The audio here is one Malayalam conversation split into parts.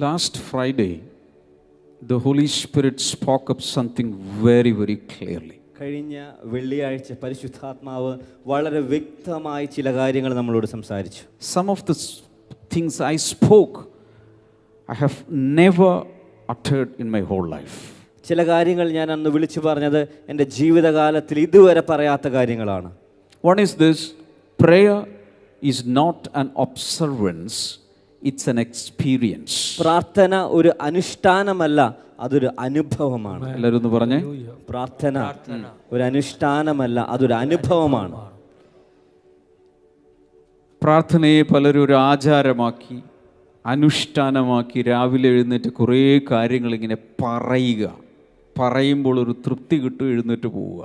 Last Friday, the Holy Spirit spoke up something very, very clearly. കഴിഞ്ഞ വെള്ളിയാഴ്ച പരിശുദ്ധാത്മാവ് വളരെ വ്യക്തമായി ചില കാര്യങ്ങൾ നമ്മളോട് സംസാരിച്ചു. Some of the things I spoke, I have never uttered in my whole life. ചില കാര്യങ്ങൾ ഞാൻ അന്ന് വിളിച്ചു പറഞ്ഞത് എൻ്റെ ജീവിതകാലത്തിൽ ഇതുവരെ പറയാത്ത കാര്യങ്ങളാണ്. One is this: prayer is not an observance, it's an experience. പ്രാർത്ഥന ഒരു അനുഷ്ഠാനമല്ല, അതൊരു അനുഭവമാണ്. എല്ലാവരും ഒന്ന് പറഞ്ഞേ, പ്രാർത്ഥന ഒരു അനുഷ്ഠാനമല്ല, അതൊരു അനുഭവമാണ്. പ്രാർത്ഥനയെ പലരും ഒരു ആചാരമാക്കി, അനുഷ്ഠാനമാക്കി, രാവിലെ എഴുന്നേറ്റ് കുറേ കാര്യങ്ങൾ ഇങ്ങനെ പറയുമ്പോൾ ഒരു തൃപ്തി കിട്ടും, എഴുന്നേറ്റ് പോവുക.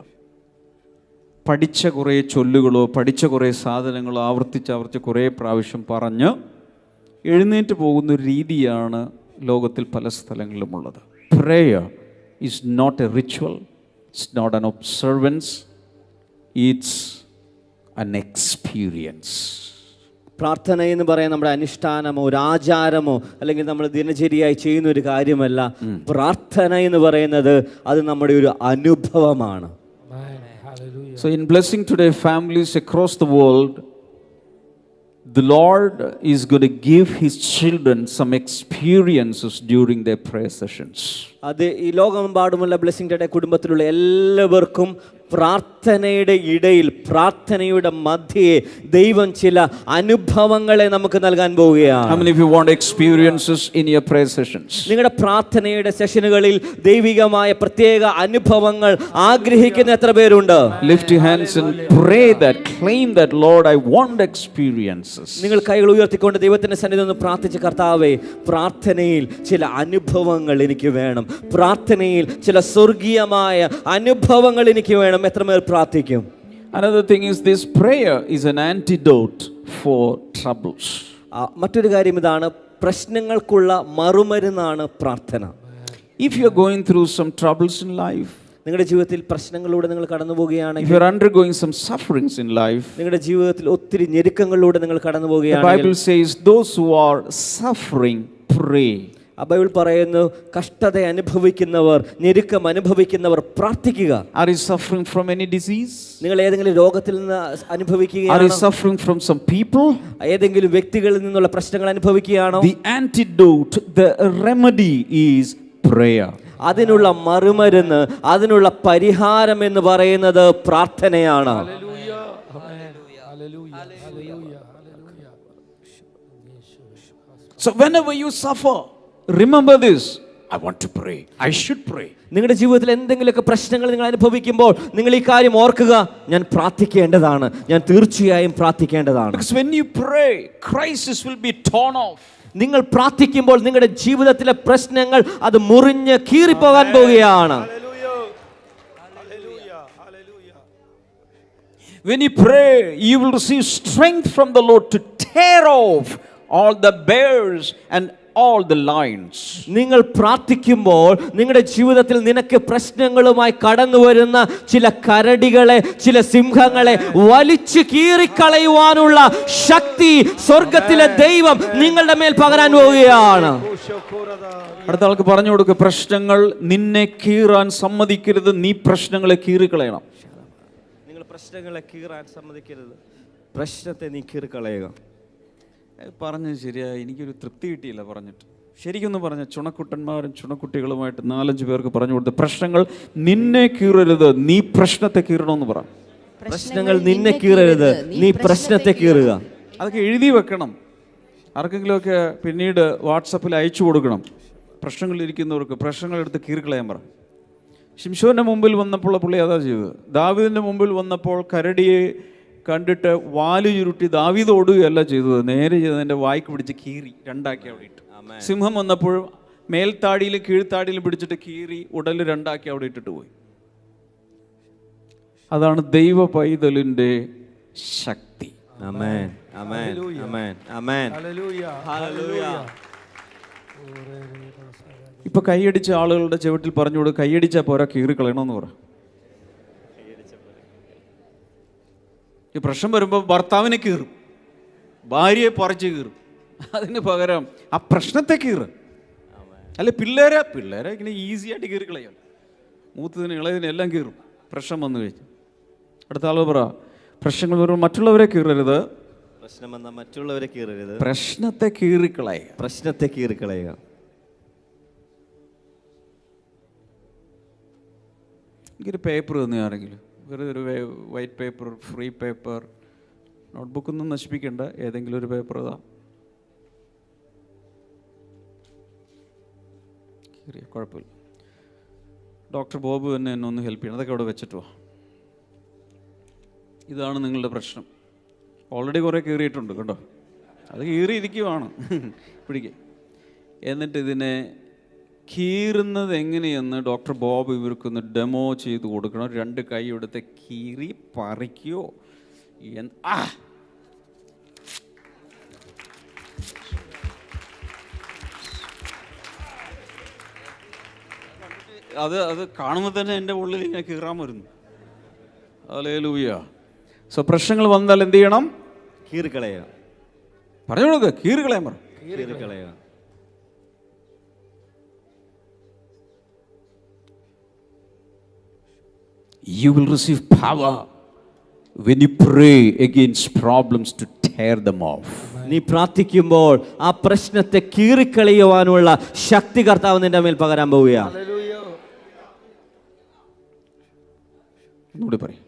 പഠിച്ച കുറേ ചൊല്ലുകളോ പഠിച്ച കുറേ സാധനങ്ങളോ ആവർത്തിച്ച് കുറേ പ്രാവശ്യം പറഞ്ഞ് എഴുന്നേറ്റ് പോകുന്ന ഒരു രീതിയാണ് ലോകത്തിൽ പല സ്ഥലങ്ങളിലുമുള്ളത്. Prayer is not a ritual, it's not an observance, it's an experience. പ്രാർത്ഥന എന്ന് പറയാൻ നമ്മുടെ അനുഷ്ഠാനമോ ഒരു ആചാരമോ അല്ലെങ്കിൽ നമ്മൾ ദിനചര്യയായി ചെയ്യുന്ന ഒരു കാര്യമല്ല. പ്രാർത്ഥന എന്ന് പറയുന്നത് അത് നമ്മുടെ ഒരു അനുഭവമാണ്. So in blessing today families across the world, the Lord is going to give his children some experiences during their prayer sessions. അത് ഈ ലോകമെമ്പാടുമുള്ള ബ്ലെസ്സിംഗ് ടുഡേ കുടുംബത്തിലുള്ള എല്ലാവർക്കും പ്രാർത്ഥനയുടെ ഇടയിൽ, പ്രാർത്ഥനയുടെ മധ്യേ ദൈവം ചില അനുഭവങ്ങളെ നമുക്ക് നൽകാൻ പോവുകയാണ്. How many of you want experiences in your prayer sessions? നിങ്ങളുടെ പ്രാർത്ഥനയുടെ സെഷനുകളിൽ ദൈവികമായ പ്രത്യേക അനുഭവങ്ങൾ ആഗ്രഹിക്കുന്ന എത്ര പേരുണ്ട്? Lift your hands and pray that, claim that, Lord, I want experiences. നിങ്ങൾ കൈകൾ ഉയർത്തിക്കൊണ്ട് ദൈവത്തിന്റെ സന്നിധിയിൽ നിന്ന് പ്രാർത്ഥിച്ച്, കർത്താവേ, പ്രാർത്ഥനയിൽ ചില അനുഭവങ്ങൾ എനിക്ക് വേണം, പ്രാർത്ഥനയിൽ ചില സ്വർഗീയമായ അനുഭവങ്ങൾ എനിക്ക് വേണം. എത്ര പേർ പ്രാർത്ഥിക്കും? Another thing is this: prayer is an antidote for troubles. മറ്റൊരു കാര്യം ഇതാണ്, പ്രശ്നങ്ങൾക്കുള്ള മറുമരുന്നാണ് പ്രാർത്ഥന. If you are going through some troubles in life, നിങ്ങളുടെ ജീവിതത്തിൽ പ്രശ്നങ്ങളിലൂടെ നിങ്ങൾ കടന്നു പോവുകയാണെങ്കിൽ, if you are undergoing some sufferings in life, നിങ്ങളുടെ ജീവിതത്തിൽ ഒത്തിരി ഞെരുക്കങ്ങളിലൂടെ നിങ്ങൾ കടന്നു the പോവുകയാണെങ്കിൽ, Bible says those who are suffering pray. Bible പറയുന്നു, കഷ്ടത അനുഭവിക്കുന്നവർ, ഞെരുക്കം അനുഭവിക്കുന്നവർ പ്രാർത്ഥിക്കുക. Are you suffering from any disease? നിങ്ങൾ ഏതെങ്കിലും രോഗത്തിൽ നിന്ന് അനുഭവിക്കുകയാണോ? Are you suffering from some people? ഏതെങ്കിലും വ്യക്തികളിൽ നിന്നുള്ള പ്രശ്നങ്ങൾ അനുഭവിക്കുകയാണോ? The antidote, the remedy is prayer. അതിനുള്ള മറുമരുന്ന്, അതിനുള്ള പരിഹാരം എന്ന് പറയുന്നത് പ്രാർത്ഥനയാണ്. So whenever you suffer, remember this: I want to pray, I should pray. നിങ്ങളുടെ ജീവിതത്തിൽ എന്തെങ്കിലുമൊക്കെ പ്രശ്നങ്ങൾ നിങ്ങൾ അനുഭവിക്കുമ്പോൾ നിങ്ങൾ ഈ കാര്യം ഓർക്കുക, ഞാൻ പ്രാർത്ഥിക്കേണ്ടതാണ്, ഞാൻ തീർച്ചയായും പ്രാർത്ഥിക്കേണ്ടതാണ്. Because when you pray, crisis will be torn off. നിങ്ങൾ പ്രാർത്ഥിക്കുമ്പോൾ നിങ്ങളുടെ ജീവിതത്തിലെ പ്രശ്നങ്ങൾ അത് മുറിഞ്ഞ് കീറിപ്പോകാൻ പോവുകയാണ്. When you pray, you will receive strength from the Lord to tear off all the bears and all the lions. നിങ്ങൾ പ്രാർത്ഥിക്കുമ്പോൾ നിങ്ങളുടെ ജീവിതത്തിൽ നിനക്ക് പ്രശ്നങ്ങളുമായി കടന്നു വരുന്ന ചില കരടികളെ, ചില സിംഹങ്ങളെ വലിച്ചു കീറിക്കളയുവാനുള്ള ശക്തി സ്വർഗത്തിലെ ദൈവം നിങ്ങളുടെ മേൽ പകരാൻ പോവുകയാണ്. അടുത്ത ആൾക്ക് പറഞ്ഞു കൊടുക്കുക, പ്രശ്നങ്ങൾ നിന്നെ കീറാൻ സമ്മതിക്കരുത്, നീ പ്രശ്നങ്ങളെ കീറിക്കളയണം. നിങ്ങൾ പ്രശ്നങ്ങളെ കീറാൻ സമ്മതിക്കരുത്, പ്രശ്നത്തെ നീ കീറിക്കളയുക. പറഞ്ഞത് ശരിയായി, എനിക്കൊരു തൃപ്തി കിട്ടിയില്ല പറഞ്ഞിട്ട്. ശരിക്കൊന്ന് പറഞ്ഞ ചുണക്കുട്ടന്മാരും ചുണക്കുട്ടികളുമായിട്ട് 4-5 പേർക്ക് പറഞ്ഞു കൊടുത്ത്, പ്രശ്നങ്ങൾ നിന്നെ കീറരുത്, നീ പ്രശ്നത്തെ കീറണമെന്ന് പറ. പ്രശ്നങ്ങൾ നിന്നെ കീറരുത്, നീ പ്രശ്നത്തെ കീറുക. അതൊക്കെ എഴുതി വെക്കണം. ആർക്കെങ്കിലുമൊക്കെ പിന്നീട് വാട്സപ്പിൽ അയച്ചു കൊടുക്കണം. പ്രശ്നങ്ങളിരിക്കുന്നവർക്ക് പ്രശ്നങ്ങളെടുത്ത് കീറിക്കളയാൻ പറ. ശിംശോന്റെ മുമ്പിൽ വന്നപ്പോൾ പുള്ളി അതാ ചെയ്തത്. ദാവീദിന്റെ മുമ്പിൽ വന്നപ്പോൾ കരടിയെ കണ്ടിട്ട് വാല് ചുരുട്ടി ദാവീദ് ഓടുകയല്ല ചെയ്തത്, നേരെ ചെയ്തതിൻ്റെ വായ്ക്ക് പിടിച്ച് കീറി രണ്ടാക്കി അവിടെ ഇട്ടു. സിംഹം വന്നപ്പോഴും മേൽത്താടിയിലും കീഴ്ത്താടിയിലും പിടിച്ചിട്ട് കീറി ഉടല് രണ്ടാക്കി അവിടെ ഇട്ടിട്ട് പോയി. അതാണ് ദൈവ പൈതലിൻ്റെ ശക്തി. ആമേൻ, ആമേൻ, ആമേൻ, ആമേൻ. ഹല്ലേലൂയ. ഇപ്പൊ കൈയടിച്ച ആളുകളുടെ ചുവട്ടിൽ പറഞ്ഞു കൊടുക്കുക, കൈയടിച്ചാൽ പോരാ, കീറിക്കളയണമെന്ന് പറ. ഈ പ്രശ്നം വരുമ്പോൾ ഭർത്താവിനെ കീറും, ഭാര്യയെ പറിച്ച് കീറും. അതിന് പകരം ആ പ്രശ്നത്തെ കീറ്. അല്ലെ പിള്ളേരെ ഇങ്ങനെ ഈസി ആയിട്ട് കീറി കളയാം. മൂത്തതിന് ഇളയതിന് എല്ലാം കീറും പ്രശ്നം വന്നു കഴിഞ്ഞു. അടുത്ത ആൾ പറ, പ്രശ്നങ്ങൾ വരുമ്പോൾ മറ്റുള്ളവരെ കീറരുത്, പ്രശ്നം വന്നാൽ മറ്റുള്ളവരെ കീറരുത്, പ്രശ്നത്തെ കീറിക്കളയുക. പ്രശ്നത്തെ കീറിക്കളയുക. എനിക്കൊരു പേപ്പർ തന്നു ആരെങ്കിലും, വെറുതെ ഒരു വൈറ്റ് പേപ്പർ, ഫ്രീ പേപ്പർ, നോട്ട്ബുക്കൊന്നും നശിപ്പിക്കേണ്ട, ഏതെങ്കിലും ഒരു പേപ്പർ ഇതാ. കുഴപ്പമില്ല, ഡോക്ടർ ബോബ് തന്നെ എന്നെ ഒന്ന് ഹെൽപ്പ് ചെയ്യണം, അതൊക്കെ അവിടെ വെച്ചിട്ടോ. ഇതാണ് നിങ്ങളുടെ പ്രശ്നം. ഓൾറെഡി കുറേ കീറിയിട്ടുണ്ട് കേട്ടോ, അത് കീറിയിരിക്കുവാണ്. പിടിക്കുക. എന്നിട്ട് ഇതിനെ കീറുന്നത് എങ്ങനെയെന്ന് ഡോക്ടർ ബോബ് ഇവർക്കൊന്ന് ഡെമോ ചെയ്ത് കൊടുക്കണം. 2 കൈ എടുത്ത് കീറി പറിക്കുകയോ അത് കാണുമ്പോൾ തന്നെ എൻ്റെ ഉള്ളിൽ ഇങ്ങനെ കീറാൻ വരുന്നു. ഹല്ലേലൂയ. സോ പ്രശ്നങ്ങൾ വന്നാൽ എന്ത് ചെയ്യണം? കീറിക്കളയുക. പറഞ്ഞു കൊടുക്കുക, കീറിക്കളയാൻ പറ. കീറിക്കളയുക. You will receive power when you pray against problems to tear them off. നീ പ്രാർത്ഥിക്കുമ്പോൾ ആ പ്രശ്നത്തെ കീറിക്കളയുവാനുള്ള ശക്തി കർത്താവ് നിന്റെ മേൽ പകരാൻ പോവുകയാണ്. ഒന്നുകൂടി പറയും.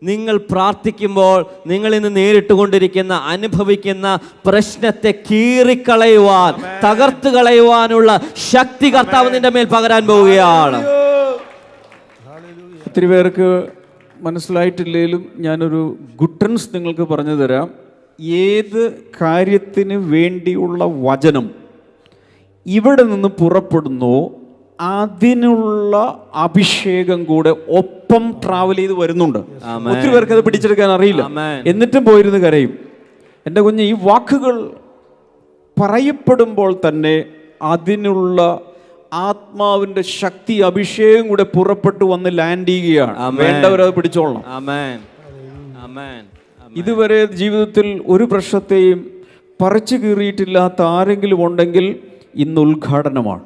നിങ്ങൾ പ്രാർത്ഥിക്കുമ്പോൾ നിങ്ങൾ ഇന്ന് നേരിട്ടുകൊണ്ടിരിക്കുന്ന അനുഭവിക്കുന്ന പ്രശ്നത്തെ കീറിക്കളയുവാൻ, തകർത്ത് കളയുവാനുള്ള ശക്തി കർത്താവ് നിന്റെ മേൽ പകരാൻ പോവുകയാണ്. ഒത്തിരി പേർക്ക് മനസ്സിലായിട്ടില്ലെങ്കിലും ഞാനൊരു ഗുട്ടൻസ് നിങ്ങൾക്ക് പറഞ്ഞു തരാം. ഏത് കാര്യത്തിന് വേണ്ടിയുള്ള വചനം ഇവിടെ നിന്ന് പുറപ്പെടുന്നോ അതിനുള്ള അഭിഷേകം കൂടെ ഒപ്പം ട്രാവൽ ചെയ്ത് വരുന്നുണ്ട്. ഒത്തിരി പേർക്ക് അത് പിടിച്ചെടുക്കാൻ അറിയില്ല, എന്നിട്ടും പോയിരുന്ന് കരയും. എൻ്റെ കുഞ്ഞ്, ഈ വാക്കുകൾ പറയപ്പെടുമ്പോൾ തന്നെ അതിനുള്ള ആത്മാവിന്റെ ശക്തി, അഭിഷേകം കൂടെ പുറപ്പെട്ടു വന്ന് ലാൻഡ് ചെയ്യുകയാണ്. വേണ്ടവരത് പിടിച്ചോളണം. ഇതുവരെ ജീവിതത്തിൽ ഒരു പ്രശ്നത്തെയും പറിച്ചു കീറിയിട്ടില്ലാത്ത ആരെങ്കിലും ഉണ്ടെങ്കിൽ ഇന്ന് ഉദ്ഘാടനമാണ്.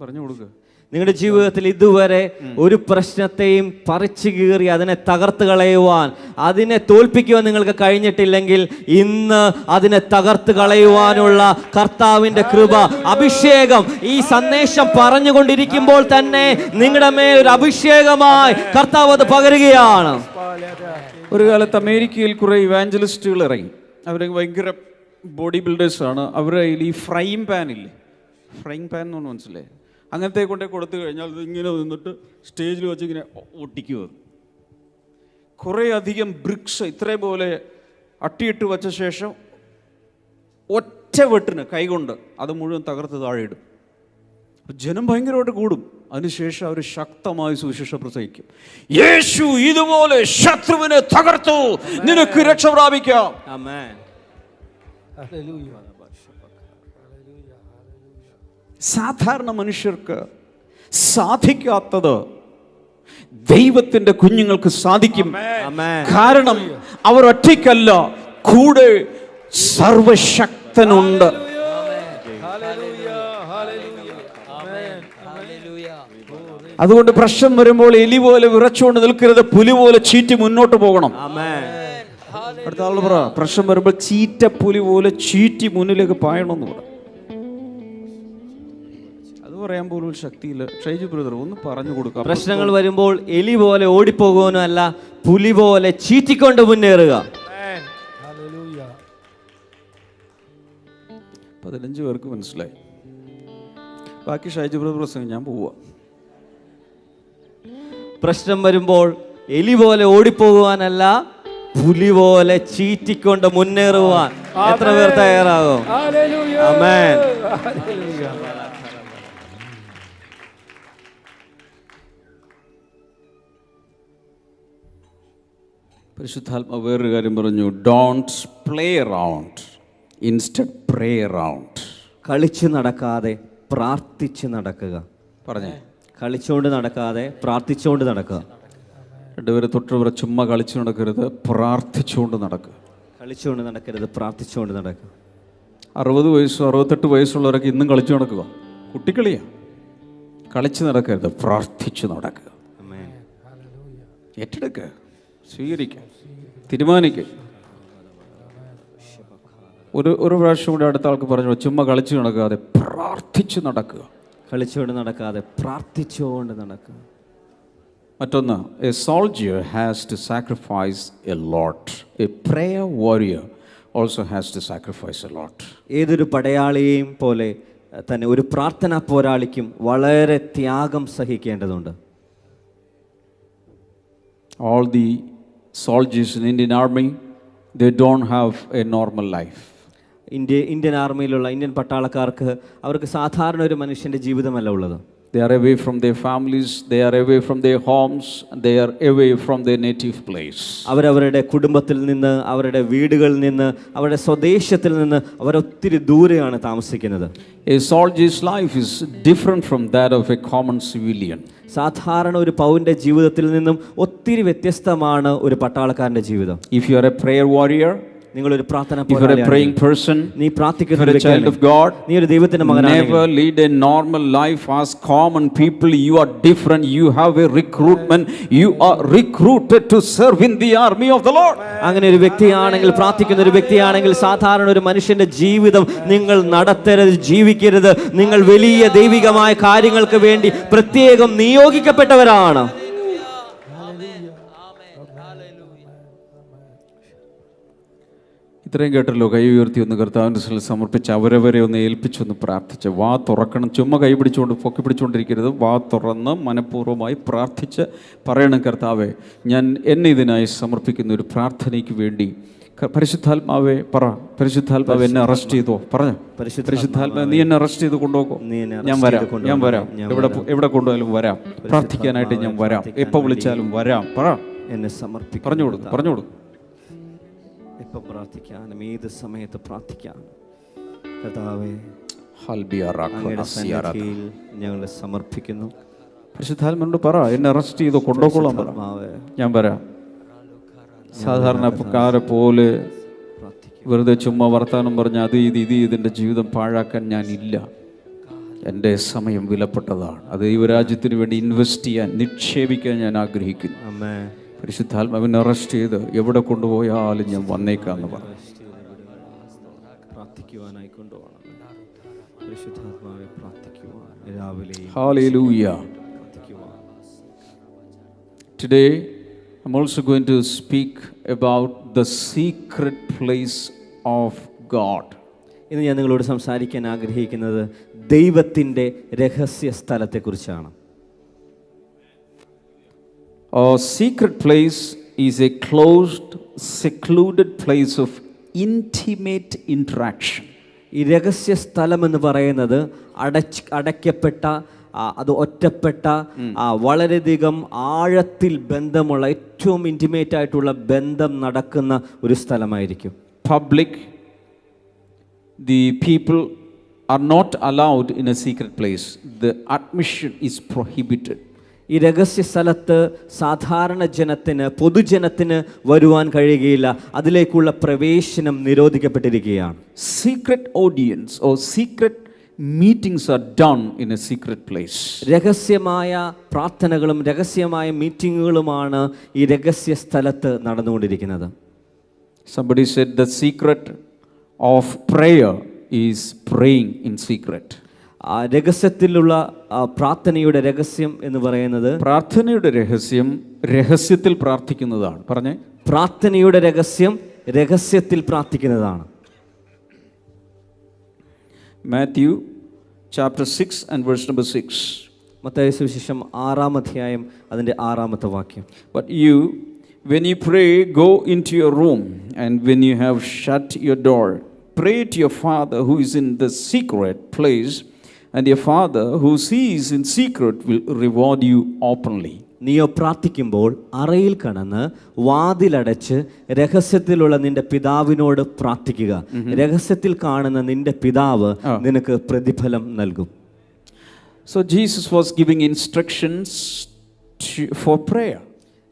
പറഞ്ഞു കൊടുക്കുക. നിങ്ങളുടെ ജീവിതത്തിൽ ഇതുവരെ ഒരു പ്രശ്നത്തെയും പറിച്ചു കീറി അതിനെ തകർത്ത് കളയുവാൻ, അതിനെ തോൽപ്പിക്കുവാൻ നിങ്ങൾക്ക് കഴിഞ്ഞിട്ടില്ലെങ്കിൽ ഇന്ന് അതിനെ തകർത്ത് കളയുവാനുള്ള കർത്താവിന്റെ കൃപ, അഭിഷേകം ഈ സന്ദേശം പറഞ്ഞുകൊണ്ടിരിക്കുമ്പോൾ തന്നെ നിങ്ങളുടെ മേൽ ഒരു അഭിഷേകമായി കർത്താവ് അത് പകരുകയാണ്. ഒരു കാലത്ത് അമേരിക്കയിൽ കുറെ ഇവാഞ്ചലിസ്റ്റുകൾ ഇറങ്ങി. അവർ ഭയങ്കര ബോഡി ബിൽഡേഴ്സാണ്. അവരുടെ കയ്യിൽ ഈ ഫ്രൈങ് പാൻ ഇല്ലേ, ഫ്രൈങ് പാൻ എന്ന് മനസ്സിലായി, അങ്ങനത്തെ കൊണ്ടേ കൊടുത്തു കഴിഞ്ഞാൽ ഇത് ഇങ്ങനെ നിന്നിട്ട് സ്റ്റേജിൽ വെച്ച് ഇങ്ങനെ ഒട്ടിക്കുക. കുറേ അധികം ബ്രിക്സ് ഇത്രയും പോലെ അട്ടിയിട്ട് വച്ച ശേഷം ഒറ്റ വെട്ടിന് കൈകൊണ്ട് അത് മുഴുവൻ തകർത്ത് താഴെയിടും. ജനം ഭയങ്കരമായിട്ട് കൂടും. അതിനുശേഷം അവർ ശക്തമായി സുവിശേഷം പ്രസംഗിക്കും. യേശു ഇതുപോലെ ശത്രുവിനെ തകർത്തു, നിനക്ക് രക്ഷ പ്രാപിക്കാം. സാധാരണ മനുഷ്യർക്ക് സാധിക്കാത്തത് ദൈവത്തിന്റെ കുഞ്ഞുങ്ങൾക്ക് സാധിക്കും. കാരണം അവർ ഒറ്റയ്ക്കല്ല, കൂടെ സർവശക്തനുണ്ട്. അതുകൊണ്ട് പ്രശ്നം വരുമ്പോൾ എലി പോലെ വിറച്ചുകൊണ്ട് നിൽക്കരുത്, പുലി പോലെ ചീറ്റി മുന്നോട്ട് പോകണം. അടുത്ത ആൾ പറ, പ്രശ്നം വരുമ്പോൾ ചീറ്റപ്പുലി പോലെ ചീറ്റി മുന്നിലേക്ക് പായണമെന്ന് പറ. അത് പറയാൻ പോലും ഒരു ശക്തിയില്ല. ഷൈജു ബ്രദർ ഒന്ന് പറഞ്ഞു കൊടുക്കാം. പ്രശ്നങ്ങൾ വരുമ്പോൾ എലി പോലെ ഓടിപ്പോകുവാനും അല്ല, പുലി പോലെ ചീറ്റിക്കൊണ്ട് മുന്നേറുക. 15 പേർക്ക് മനസ്സിലായി. ബാക്കി ഷൈജു ബ്രദർ പ്രസംഗം, ഞാൻ പോവുക. പ്രശ്നം വരുമ്പോൾ എലി പോലെ ഓടിപ്പോകുവാനല്ല, പുലി പോലെ ചീറ്റിക്കൊണ്ട് മുന്നേറുവാൻ എത്ര പേർ തയ്യാറാകും? ആമേൻ. പരിശുദ്ധാത്മാവ് വേറൊരു കാര്യം പറഞ്ഞു, don't play around, instead pray around. കളിച്ച് നടക്കാതെ പ്രാർത്ഥിച്ച് നടക്കുക. പറഞ്ഞേ, കളിച്ചുകൊണ്ട് നടക്കാതെ പ്രാർത്ഥിച്ചുകൊണ്ട് നടക്കുക. രണ്ടുപേരെ തൊട്ടുവരെ ചുമ്മാ കളിച്ചു നടക്കരുത്, പ്രാർത്ഥിച്ചുകൊണ്ട് നടക്കുക. കളിച്ചുകൊണ്ട് നടക്കരുത്, പ്രാർത്ഥിച്ചുകൊണ്ട് നടക്കുക. 60 വയസ്സും 68 വയസ്സുള്ളവരൊക്കെ ഇന്നും കളിച്ചു നടക്കുക. കുട്ടിക്കളിയാണ്. കളിച്ച് നടക്കരുത്, പ്രാർത്ഥിച്ചു നടക്കുക. ഏറ്റെടുക്കുക, സ്വീകരിക്കുക, തീരുമാനിക്കുക. ഒരു പ്രാവശ്യം കൂടി അടുത്ത ആൾക്ക് പറഞ്ഞു, ചുമ്മാ കളിച്ചു നടക്കാതെ പ്രാർത്ഥിച്ചു നടക്കുക. കളിച്ചുകൊണ്ട് നടക്കാതെ പ്രാർത്ഥിച്ചുകൊണ്ട് നടക്കുക. മറ്റൊന്ന്, a soldier has to sacrifice a lot. A prayer warrior also has to sacrifice a lot. ഏതൊരു പടയാളിയെയും പോലെ തന്നെ ഒരു പ്രാർത്ഥനാ പോരാളിക്കും വളരെ ത്യാഗം സഹിക്കേണ്ടതുണ്ട്. All the soldiers in Indian Army, they don't have a normal life. Indian ആർമിയിലുള്ള ഇന്ത്യൻ പട്ടാളക്കാർക്ക് അവർക്ക് സാധാരണ ഒരു മനുഷ്യൻ്റെ ജീവിതമല്ല ഉള്ളത്. They are away from their families, they are away from their homes, they are away from their native place. അവരവരുടെ കുടുംബത്തിൽ നിന്ന്, അവരുടെ വീടുകളിൽ നിന്ന്, അവരുടെ സ്വദേശത്തിൽ നിന്ന് അവരൊത്തിരി ദൂരെയാണ് താമസിക്കുന്നത്. A soldier's life is different from that of a common civilian. സാധാരണ ഒരു പൗരന്റെ ജീവിതത്തിൽ നിന്നും ഒത്തിരി വ്യത്യസ്തമാണ് ഒരു പട്ടാളക്കാരന്റെ ജീവിതം. If you are a prayer warrior, നിങ്ങളൊരു പ്രാർത്ഥന if you are a praying person, നീ പ്രാർത്ഥിക്കുന്ന if you are a child of God, നീ ഒരു ദൈവത്തിന്റെ മകനാണ്. Never lead a normal life as common people. You are different. You have a recruitment. You are recruited to serve in the army of the Lord. അങ്ങനെ ഒരു വ്യക്തിയാണെങ്കിൽ, പ്രാർത്ഥിക്കുന്ന ഒരു വ്യക്തിയാണെങ്കിൽ, സാധാരണ ഒരു മനുഷ്യന്റെ ജീവിതം നിങ്ങൾ നടത്തരുത്, ജീവിക്കരുത്. നിങ്ങൾ വലിയ ദൈവികമായ കാര്യങ്ങൾക്ക് വേണ്ടി പ്രത്യേകം നിയോഗിക്കപ്പെട്ടവരാണ്. ഇത്രയും കേട്ടല്ലോ. കൈ ഉയർത്തി ഒന്ന് കർത്താവിൻ്റെ മുമ്പിൽ സമർപ്പിച്ച് അവരവരെ ഒന്ന് ഏൽപ്പിച്ചൊന്ന് പ്രാർത്ഥിച്ച് വാ തുറക്കണം. ചുമ്മാ കൈ പിടിച്ചുകൊണ്ട് പൊക്കി പിടിച്ചുകൊണ്ടിരിക്കരുത്. വാ തുറന്ന് മനഃപൂർവ്വമായി പ്രാർത്ഥിച്ച് പറയണം, കർത്താവേ, ഞാൻ എന്നെ ഇതിനായി സമർപ്പിക്കുന്ന ഒരു പ്രാർത്ഥനയ്ക്ക് വേണ്ടി പരിശുദ്ധാത്മാവേ പറ. പരിശുദ്ധാത്മാവ് എന്നെ അറസ്റ്റ് ചെയ്തോ. പറഞ്ഞു, പരിശുദ്ധാത്മാവ് നീ എന്നെ അറസ്റ്റ് ചെയ്ത് കൊണ്ടുപോകോ. ഞാൻ വരാം. എവിടെ കൊണ്ടുപോയാലും വരാം. പ്രാർത്ഥിക്കാനായിട്ട് ഞാൻ വരാം. എപ്പോൾ വിളിച്ചാലും വരാം. പറ, എന്നെ സമർപ്പിക്കും. പറഞ്ഞു കൊടുക്കും. എപ്പോൾ പ്രാർത്ഥിക്കാനും ഏത് സമയത്ത് പ്രാർത്ഥിക്കാനും കർത്താവേ ഞങ്ങളെ സമർപ്പിക്കുന്നു. പരിശുദ്ധാത്മാവിനോട് പറ, എന്നെ അറസ്റ്റ് ചെയ്തോ, കൊണ്ടുപോകോളാം. ഞാൻ വരാം. സാധാരണക്കാരെ പോലെ വെറുതെ ചുമ്മാ വർത്താനം പറഞ്ഞ് അത് ഇതിൻ്റെ ജീവിതം പാഴാക്കാൻ ഞാനില്ല. എൻ്റെ സമയം വിലപ്പെട്ടതാണ്. അത് ദൈവരാജ്യത്തിന് വേണ്ടി ഇൻവെസ്റ്റ് ചെയ്യാൻ, നിക്ഷേപിക്കാൻ ഞാൻ ആഗ്രഹിക്കുന്നു. പരിശുദ്ധാത്മാവിനെ അറസ്റ്റ് ചെയ്ത് എവിടെ കൊണ്ടുപോയാലും ഞാൻ വന്നേക്കാന്ന് പറഞ്ഞു. Hallelujah. Today I'm also going to speak about the secret place of God. ഇന്ന് ഞാൻ നിങ്ങളോട് സംസാരിക്കാൻ ആഗ്രഹിക്കുന്നത് ദൈവത്തിൻ്റെ രഹസ്യ സ്ഥലത്തെക്കുറിച്ചാണ്. A secret place is a closed, secluded place of intimate interaction. ഈ രഹസ്യ സ്ഥലം എന്ന് പറയുന്നത് അടയ്ക്കപ്പെട്ട, അത് ഒറ്റപ്പെട്ട, വളരെയധികം ആഴത്തിൽ ബന്ധമുള്ള, ഏറ്റവും ഇൻറ്റിമേറ്റ് ആയിട്ടുള്ള ബന്ധം നടക്കുന്ന ഒരു സ്ഥലമായിരിക്കും. Public, the people are not allowed in a secret place. The admission is prohibited. ഈ രഹസ്യ സ്ഥലത്ത് സാധാരണ ജനത്തിന്, പൊതുജനത്തിന് വരുവാൻ കഴിയുകയില്ല. അതിലേക്കുള്ള പ്രവേശനം നിരോധിക്കപ്പെട്ടിരിക്കുകയാണ്. Secret audience or secret meetings are done in a secret place. രഹസ്യമായ പ്രാർത്ഥനകളും രഹസ്യമായ മീറ്റിങ്ങുകളുമാണ് ഈ രഹസ്യ സ്ഥലത്ത് നടന്നുകൊണ്ടിരിക്കുന്നത്. Somebody said the secret of prayer is praying in secret. രഹസ്യത്തിലുള്ള പ്രാർത്ഥനയുടെ രഹസ്യം എന്ന് പറയുന്നത്, പ്രാർത്ഥനയുടെ രഹസ്യം രഹസ്യത്തിൽ പ്രാർത്ഥിക്കുന്നതാണ്. പറഞ്ഞേ, പ്രാർത്ഥനയുടെ രഹസ്യം രഹസ്യത്തിൽ പ്രാർത്ഥിക്കുന്നതാണ്. Matthew chapter 6 and verse number 6. Mathai സുവിശേഷം 6-ാം അധ്യായം അതിൻ്റെ 6-ാമത്തെ വാക്യം. But you, when you pray, go into your room, and when you have shut your door, pray to your Father who is in the secret place, and your Father who sees in secret will reward you openly. നീയോ പ്രാർത്ഥിക്കുമ്പോൾ അറയിൽ കടന്ന് വാതിലടച്ച് രഹസ്യത്തിലുള്ള നിന്റെ പിതാവിനോട് പ്രാർത്ഥിക്കുക. രഹസ്യത്തിൽ കാണുന്ന നിന്റെ പിതാവ് നിനക്ക് പ്രതിഫലം നൽകും. So Jesus was giving instructions for prayer.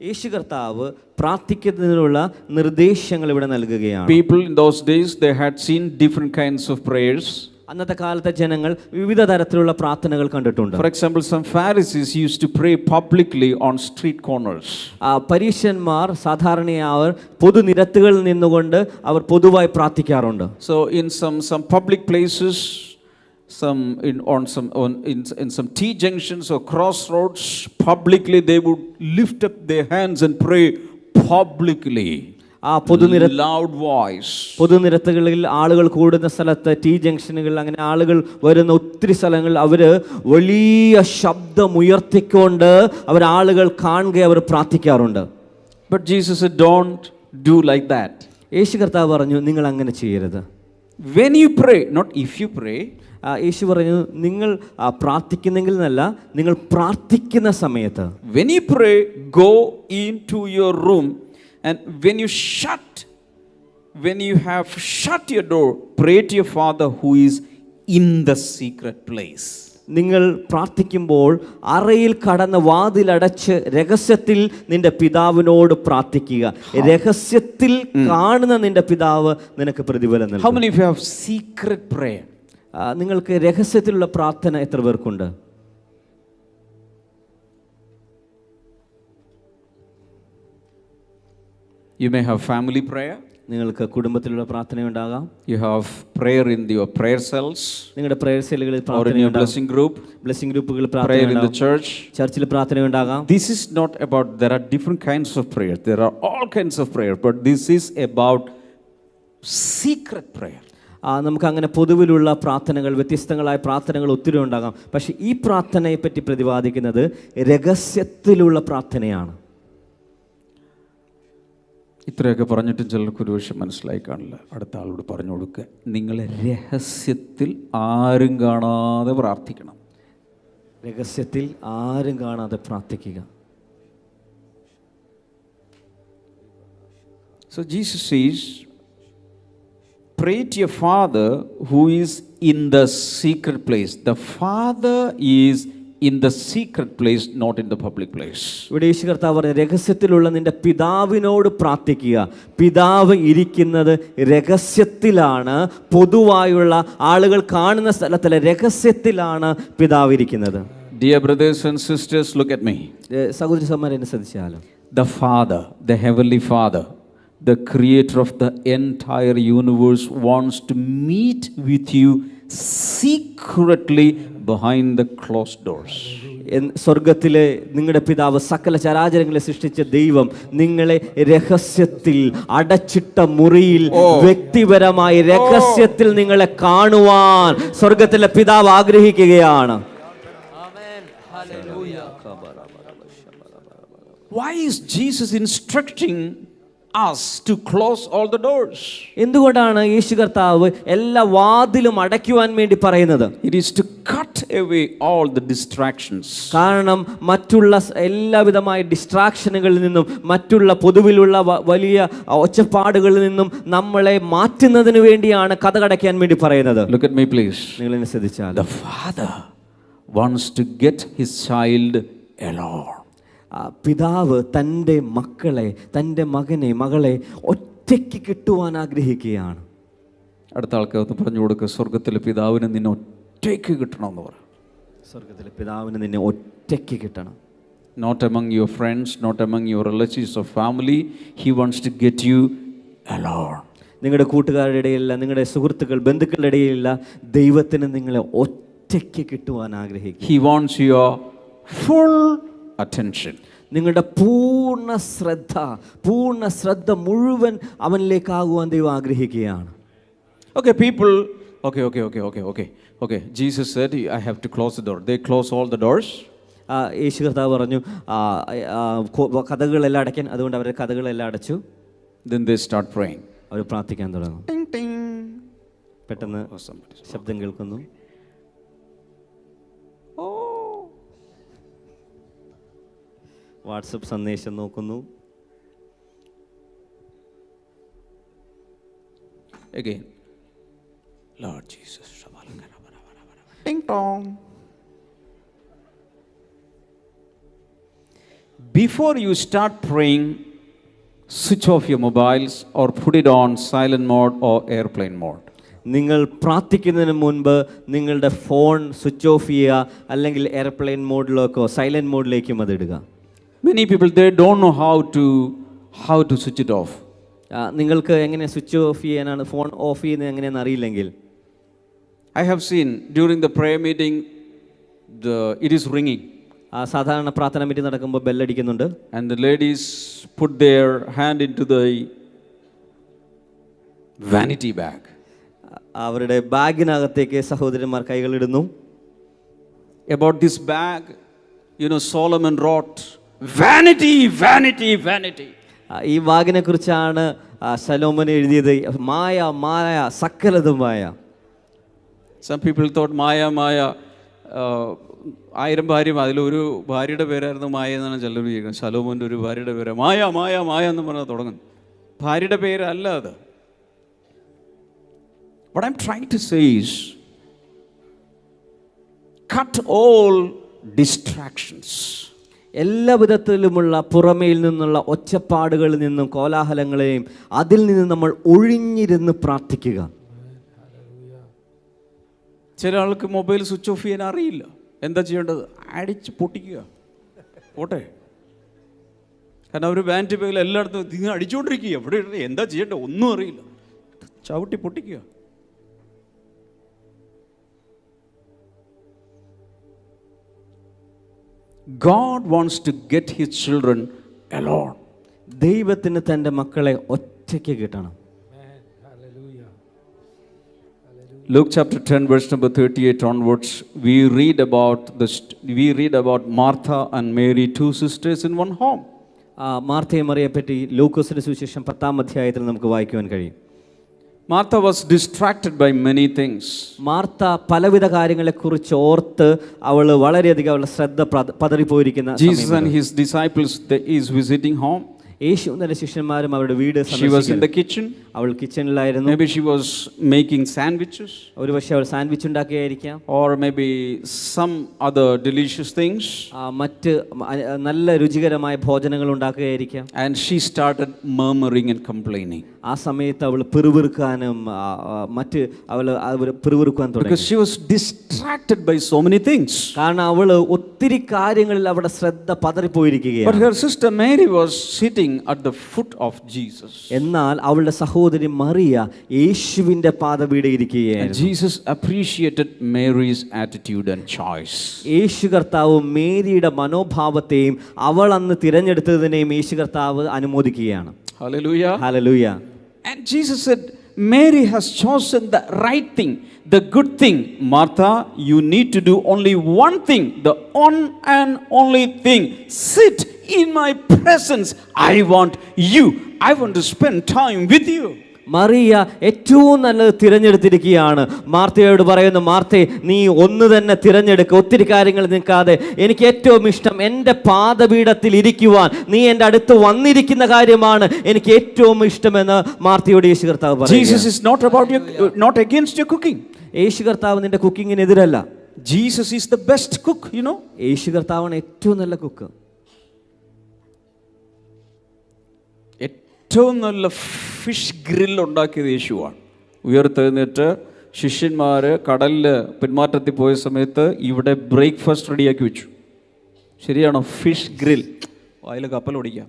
യേശു കർത്താവ് പ്രാർത്ഥിക്കുന്നതിനുള്ള നിർദ്ദേശങ്ങൾ ഇവിടെ നൽകുകയാണ്. People in those days, they had seen different kinds of prayers. അന്നത്തെ കാലത്തെ ജനങ്ങൾ വിവിധ തരത്തിലുള്ള പ്രാർത്ഥനകൾ കണ്ടിട്ടുണ്ട്. For example, some Pharisees used to pray publicly on street corners. പരീശന്മാർ സാധാരണയായി പൊതുനിരത്തുകളിൽ നിന്നുകൊണ്ട് അവർ പൊതുവായി പ്രാർത്ഥിക്കാറുണ്ട്. So in some public places, in some T junctions or crossroads, publicly they would lift up their hands and pray publicly. Loud voice. പൊതുനിരത്തുകളിൽ ആളുകൾ കൂടുന്ന സ്ഥലത്ത്, ടി ജംഗ്ഷനുകളിൽ, അങ്ങനെ ആളുകൾ വരുന്ന ഒത്തിരി സ്ഥലങ്ങളിൽ അവർ വലിയ ശബ്ദമുയർത്തിക്കൊണ്ട് അവർ ആളുകൾ കാണുക അവർ പ്രാർത്ഥിക്കാറുണ്ട്. But Jesus said, don't do like that. യേശു കർത്താവ് പറഞ്ഞു, നിങ്ങൾ അങ്ങനെ ചെയ്യരുത്. When you pray, not if you pray. യേശു പറഞ്ഞു, നിങ്ങൾ പ്രാർത്ഥിക്കുന്നെങ്കിൽ എന്നല്ല, നിങ്ങൾ പ്രാർത്ഥിക്കുന്ന സമയത്ത്. When you pray, go into your room, and when you have shut your door, pray to your Father who is in the secret place. നിങ്ങൾ പ്രാർത്ഥിക്കുമ്പോൾ അറയിൽ കടന്ന് വാതിലടച്ച് രഹസ്യത്തിൽ നിന്റെ പിതാവിനോട് പ്രാർത്ഥിക്കുക. രഹസ്യത്തിൽ കാണുന്ന നിന്റെ പിതാവ് നിനക്ക് പ്രതിഫലം നൽകും. How many of you have secret prayer? നിങ്ങൾക്ക് രഹസ്യത്തിലുള്ള പ്രാർത്ഥന എത്ര പേർക്കുണ്ട്? You may have family prayer. നിങ്ങൾക്ക് കുടുംബത്തിലുള്ള പ്രാർത്ഥനയുണ്ടാകാം. You have prayer in your prayer cells. നിങ്ങളുടെ പ്രയർ സെല്ലുകളിൽ or in your blessing group. Blessing ഗ്രൂപ്പുകളിൽ prayer in the church. ചർച്ചിൽ പ്രാർത്ഥനയുണ്ടാകാം. This is not about, there are different kinds of prayer. There are all kinds of prayer, but this is about secret prayer. നമുക്ക് അങ്ങനെ പൊതുവിലുള്ള പ്രാർത്ഥനകൾ, വ്യത്യസ്തങ്ങളായ പ്രാർത്ഥനകൾ ഒത്തിരി ഉണ്ടാകാം. പക്ഷേ ഈ പ്രാർത്ഥനയെ പറ്റി പ്രതിപാദിക്കുന്നത് രഹസ്യത്തിലുള്ള പ്രാർത്ഥനയാണ്. ഇത്രയൊക്കെ പറഞ്ഞിട്ടും ചിലർക്ക് ഒരു പക്ഷെ മനസ്സിലായി കാണില്ല. അടുത്ത ആളോട് പറഞ്ഞു കൊടുക്കുക, നിങ്ങൾ രഹസ്യത്തിൽ ആരും കാണാതെ പ്രാർത്ഥിക്കണം. രഹസ്യത്തിൽ ആരും കാണാതെ പ്രാർത്ഥിക്കുക. So Jesus says, pray to your Father who is in the secret place. The Father is in the secret place, not in the public place. ഇവിടെ യേശു കർത്താവ് പറഞ്ഞു, രഹസ്യത്തിലുള്ള നിന്റെ പിതാവിനോട് പ്രാർത്ഥിക്കുക. പിതാവ് ഇരിക്കുന്നത് രഹസ്യത്തിലാണ്, പൊതുവായുള്ള ആളുകൾ കാണുന്ന സ്ഥലത്തിലെ രഹസ്യത്തിലാണ് പിതാവ് ഇരിക്കുന്നത്. Dear brothers and sisters, look at me. സഹോദരി സഹോദരന്മാരെ എന്നെ ശ്രദ്ധിച്ചാലും, The Father, the Heavenly Father, the creator of the entire universe, wants to meet with you secretly behind the closed doors. സ്വർഗത്തിലെ നിങ്ങളുടെ പിതാവ്, സകല ചരാചരങ്ങളെ സൃഷ്ടിച്ച ദൈവം, നിങ്ങളെ രഹസ്യത്തിൽ അടച്ചിട്ട മുറിയിൽ വ്യക്തിപരമായി രഹസ്യത്തിൽ നിങ്ങളെ കാണുവാൻ സ്വർഗത്തിലെ പിതാവ് ആഗ്രഹിക്കുകയാണ്. Why is Jesus instructing us to close all the doors? എന്തുകൊണ്ടാണ് യേശു കർത്താവ് എല്ലാ വാതിലും അടയ്ക്കുവാൻ വേണ്ടി പറയുന്നത്? It is to cut away all the distractions. കാരണം മറ്റുള്ള എല്ലാവിധമായ ഡിസ്ട്രാക്ഷനുകളിൽ നിന്നും, മറ്റുള്ള പൊതുവിലുള്ള വലിയ ഒച്ചപ്പാടുകളിൽ നിന്നും നമ്മളെ മാറ്റുന്നതിന് വേണ്ടിയാണ് കതകടയ്ക്കാൻ വേണ്ടി പറയുന്നത്. Look at me please. നിങ്ങൾ എന്നെ ശ്രദ്ധിച്ചാൽ, The Father wants to get his child alone. പിതാവ് തൻ്റെ മക്കളെ, തൻ്റെ മകനെ, മകളെ ഒറ്റയ്ക്ക് കിട്ടുവാൻ ആഗ്രഹിക്കുകയാണ്. അടുത്ത ആൾക്കാർക്ക് പറഞ്ഞു കൊടുക്കുക, സ്വർഗത്തിലെ പിതാവിന് നിന്നെ ഒറ്റയ്ക്ക് കിട്ടണമെന്ന് പറ. സ്വർഗത്തിലെ പിതാവിന് നിന്നെ ഒറ്റയ്ക്ക് കിട്ടണം. Not among your friends, not among your relatives or family. He wants to get you alone. നിങ്ങളുടെ കൂട്ടുകാരുടെ ഇടയിലല്ല, നിങ്ങളുടെ സുഹൃത്തുക്കൾ, ബന്ധുക്കളുടെ ഇടയിലല്ല, ദൈവത്തിന് നിങ്ങളെ ഒറ്റയ്ക്ക് കിട്ടുവാൻ ആഗ്രഹിക്കും. He wants your full attention. നിങ്ങളുടെ പൂർണ്ണ ശ്രദ്ധ മുഴുവൻ അവനിലേക്കാകുവാൻ ദൈവം ആഗ്രഹിക്കുകയാണ്. Okay, people, okay. Jesus said, I have to close the door. They close all the doors. യേശു കർത്താവ് പറഞ്ഞു കഥകളെല്ലാം അടയ്ക്കാൻ, അതുകൊണ്ട് അവരുടെ കഥകളെല്ലാം അടച്ചു. Then they start praying. അവർ പ്രാർത്ഥിക്കാൻ തുടങ്ങും. Ting, ting. പെട്ടെന്ന് ശബ്ദം കേൾക്കുന്നു. വാട്സപ്പ് സന്ദേശം നോക്കുന്നു. Again, Lord Jesus. Ting tong. Before you start praying, switch off your mobiles or put it on silent mode or airplane mode. നിങ്ങൾ പ്രാർത്ഥിക്കുന്നതിന് മുൻപ് നിങ്ങളുടെ ഫോൺ സ്വിച്ച് ഓഫ് ചെയ്യുക, അല്ലെങ്കിൽ എയർപ്ലെയിൻ മോഡിലേക്കോ സൈലന്റ് മോഡിലേക്കും അത് ഇടുക. Many people, they don't know how to switch it off. നിങ്ങൾക്ക് എങ്ങനെ സ്വിച്ച് ഓഫ് ചെയ്യാനാണ്, ഫോൺ ഓഫ് ചെയ്യുന്നത് എങ്ങനെയാണെന്ന് അറിയില്ലെങ്കിൽ, I have seen during the prayer meeting, it is ringing. സാധാരണ പ്രാർത്ഥന മീറ്റിംഗ് നടക്കുമ്പോൾ ബെല്ലടിക്കുന്നുണ്ട്. And the ladies put their hand into the vanity bag. അവരുടെ ബാഗിനകത്തേക്ക് സഹോദരന്മാർ കൈകളിടുന്നു. About this bag, Solomon wrote, vanity, vanity, vanity. ഈ ബാഗിനെ കുറിച്ചാണ് ശലോമോൻ എഴുതിയത്, മായ മായ സകലതുമായ. Some people thought Maya, 1000 ഭാര്യ, അതിലൊരു ഭാര്യയുടെ പേരായിരുന്നു മായ എന്നാണ് ചിലർ വിചാരിക്കുന്നത്. ശലോമോൻ്റെ ഒരു ഭാര്യയുടെ പേര് മായ മായ മായ എന്ന് പറഞ്ഞാൽ തുടങ്ങുന്നു. ഭാര്യയുടെ പേരല്ല അത്. What I'm trying to say is, cut all distractions. എല്ലാ വിധത്തിലുമുള്ള പുറമേയിൽ നിന്നുള്ള ഒച്ചപ്പാടുകളിൽ നിന്നും കോലാഹലങ്ങളെയും അതിൽ നിന്ന് നമ്മൾ ഒഴിഞ്ഞിരുന്ന് പ്രാർത്ഥിക്കുക. ചില ആൾക്ക് മൊബൈൽ സ്വിച്ച് ഓഫ് ചെയ്യാൻ അറിയില്ല. എന്താ ചെയ്യേണ്ടത്? അടിച്ച് പൊട്ടിക്കുക, പോട്ടെ. കാരണം അവർ വാനിറ്റി ബാഗിൽ എല്ലായിടത്തും നിങ്ങൾ അടിച്ചുകൊണ്ടിരിക്കുക, എവിടെ എന്താ ചെയ്യേണ്ടത് ഒന്നും അറിയില്ല, ചവിട്ടി പൊട്ടിക്കുക. God wants to get his children alone. ദൈവത്തിന് തൻ്റെ മക്കളെ ഒറ്റയ്ക്ക് കിട്ടണം. Luke chapter 10 verse number 38 onwards, we read about Martha and Mary, two sisters in one home. മാർത്തയെ മറിയെപ്പറ്റി ലൂക്കോസിന്റെ സുവിശേഷം 10-ാം അധ്യായത്തിൽ നമുക്ക് വായിക്കുവാൻ കഴിയും. Martha was distracted by many things. Martha പലവിധ കാര്യങ്ങളെക്കുറിച്ച് ഓർത്ത് അവൾ വളരെയധികം അവളുടെ ശ്രദ്ധ പതറിപ്പോയിരിക്കുന്ന. Jesus and his disciples, is visiting home. യേശുവും തന്റെ ശിഷ്യന്മാരും അവരുടെ വീട് She was in the kitchen. അവൾ കിച്ചണിലായിരുന്നു. Maybe she was making sandwiches. ഒരുപക്ഷെ അവൾ sandwich ഉണ്ടാക്കിയായിരിക്കാം. Or maybe some other delicious things. മറ്റ് നല്ല രുചികരമായ ഭോജനങ്ങൾ ഉണ്ടാക്കുകയായിരിക്കാം. And she started murmuring and complaining. ആ സമയത്ത് അവൾ പിറുപിറുക്കാനും മറ്റ് അവൾ പിറുപിറുക്കാൻ തുടങ്ങി. Because she was distracted by so many things. കാരണം അവൾ ഒത്തിരി കാര്യങ്ങളിൽ അവളുടെ ശ്രദ്ധ പതറിപ്പോയിരിക്കുകയാണ്. But her sister Mary was sitting at the foot of Jesus. എന്നാൽ അവളുടെ സഹോദരി മറിയ യേശുവിന്റെ പാദപീഠ ഇരിക്കുകയായിരുന്നു. Jesus appreciated Mary's attitude and choice. യേശു കർത്താവ് മേരിയുടെ മനോഭാവത്തെയും അവൾ അന്ന് തിരഞ്ഞെടുത്തതിനെയും യേശു കർത്താവ് അനുമോദിക്കുകയാണ്. Hallelujah. Hallelujah. And Jesus said, Mary has chosen the right thing, the good thing. Martha, you need to do only one thing, the one and only thing. Sit in my presence. I want to spend time with you. Mariya ഏറ്റവും നല്ലത് തിരഞ്ഞെടുത്തിരിക്കുകയാണ്. മാർത്തയോട് പറയുന്നു, മാർത്തേ, നീ ഒന്ന് തന്നെ തിരഞ്ഞെടുക്കുക, ഒത്തിരി കാര്യങ്ങൾ നിൽക്കാതെ. എനിക്ക് ഏറ്റവും ഇഷ്ടം എൻ്റെ പാദപീഠത്തിൽ ഇരിക്കുവാൻ, നീ എൻ്റെ അടുത്ത് വന്നിരിക്കുന്ന കാര്യമാണ് എനിക്ക് ഏറ്റവും ഇഷ്ടമെന്ന് മാർത്തയോട് യേശു കർത്താവ് പറയുന്നു. Jesus is not against your cooking. യേശു കർത്താവ് നിന്റെ കുക്കിങ്ങിനെതിരല്ല. Jesus is the best cook, യേശു കർത്താവാണ് ഏറ്റവും നല്ല കുക്ക്. ഏറ്റവും നല്ല ഫിഷ് ഗ്രിൽ ഉണ്ടാക്കിയത് യേശുവാണ്. ഉയർത്തെഴുന്നേറ്റ് ശിഷ്യന്മാർ കടലിൽ പിന്മാറ്റത്തിൽ പോയ സമയത്ത് ഇവിടെ ബ്രേക്ക്ഫാസ്റ്റ് റെഡിയാക്കി വെച്ചു. ശരിയാണോ? Fish grill. അതിൽ കപ്പൽ ഓടിക്കാം.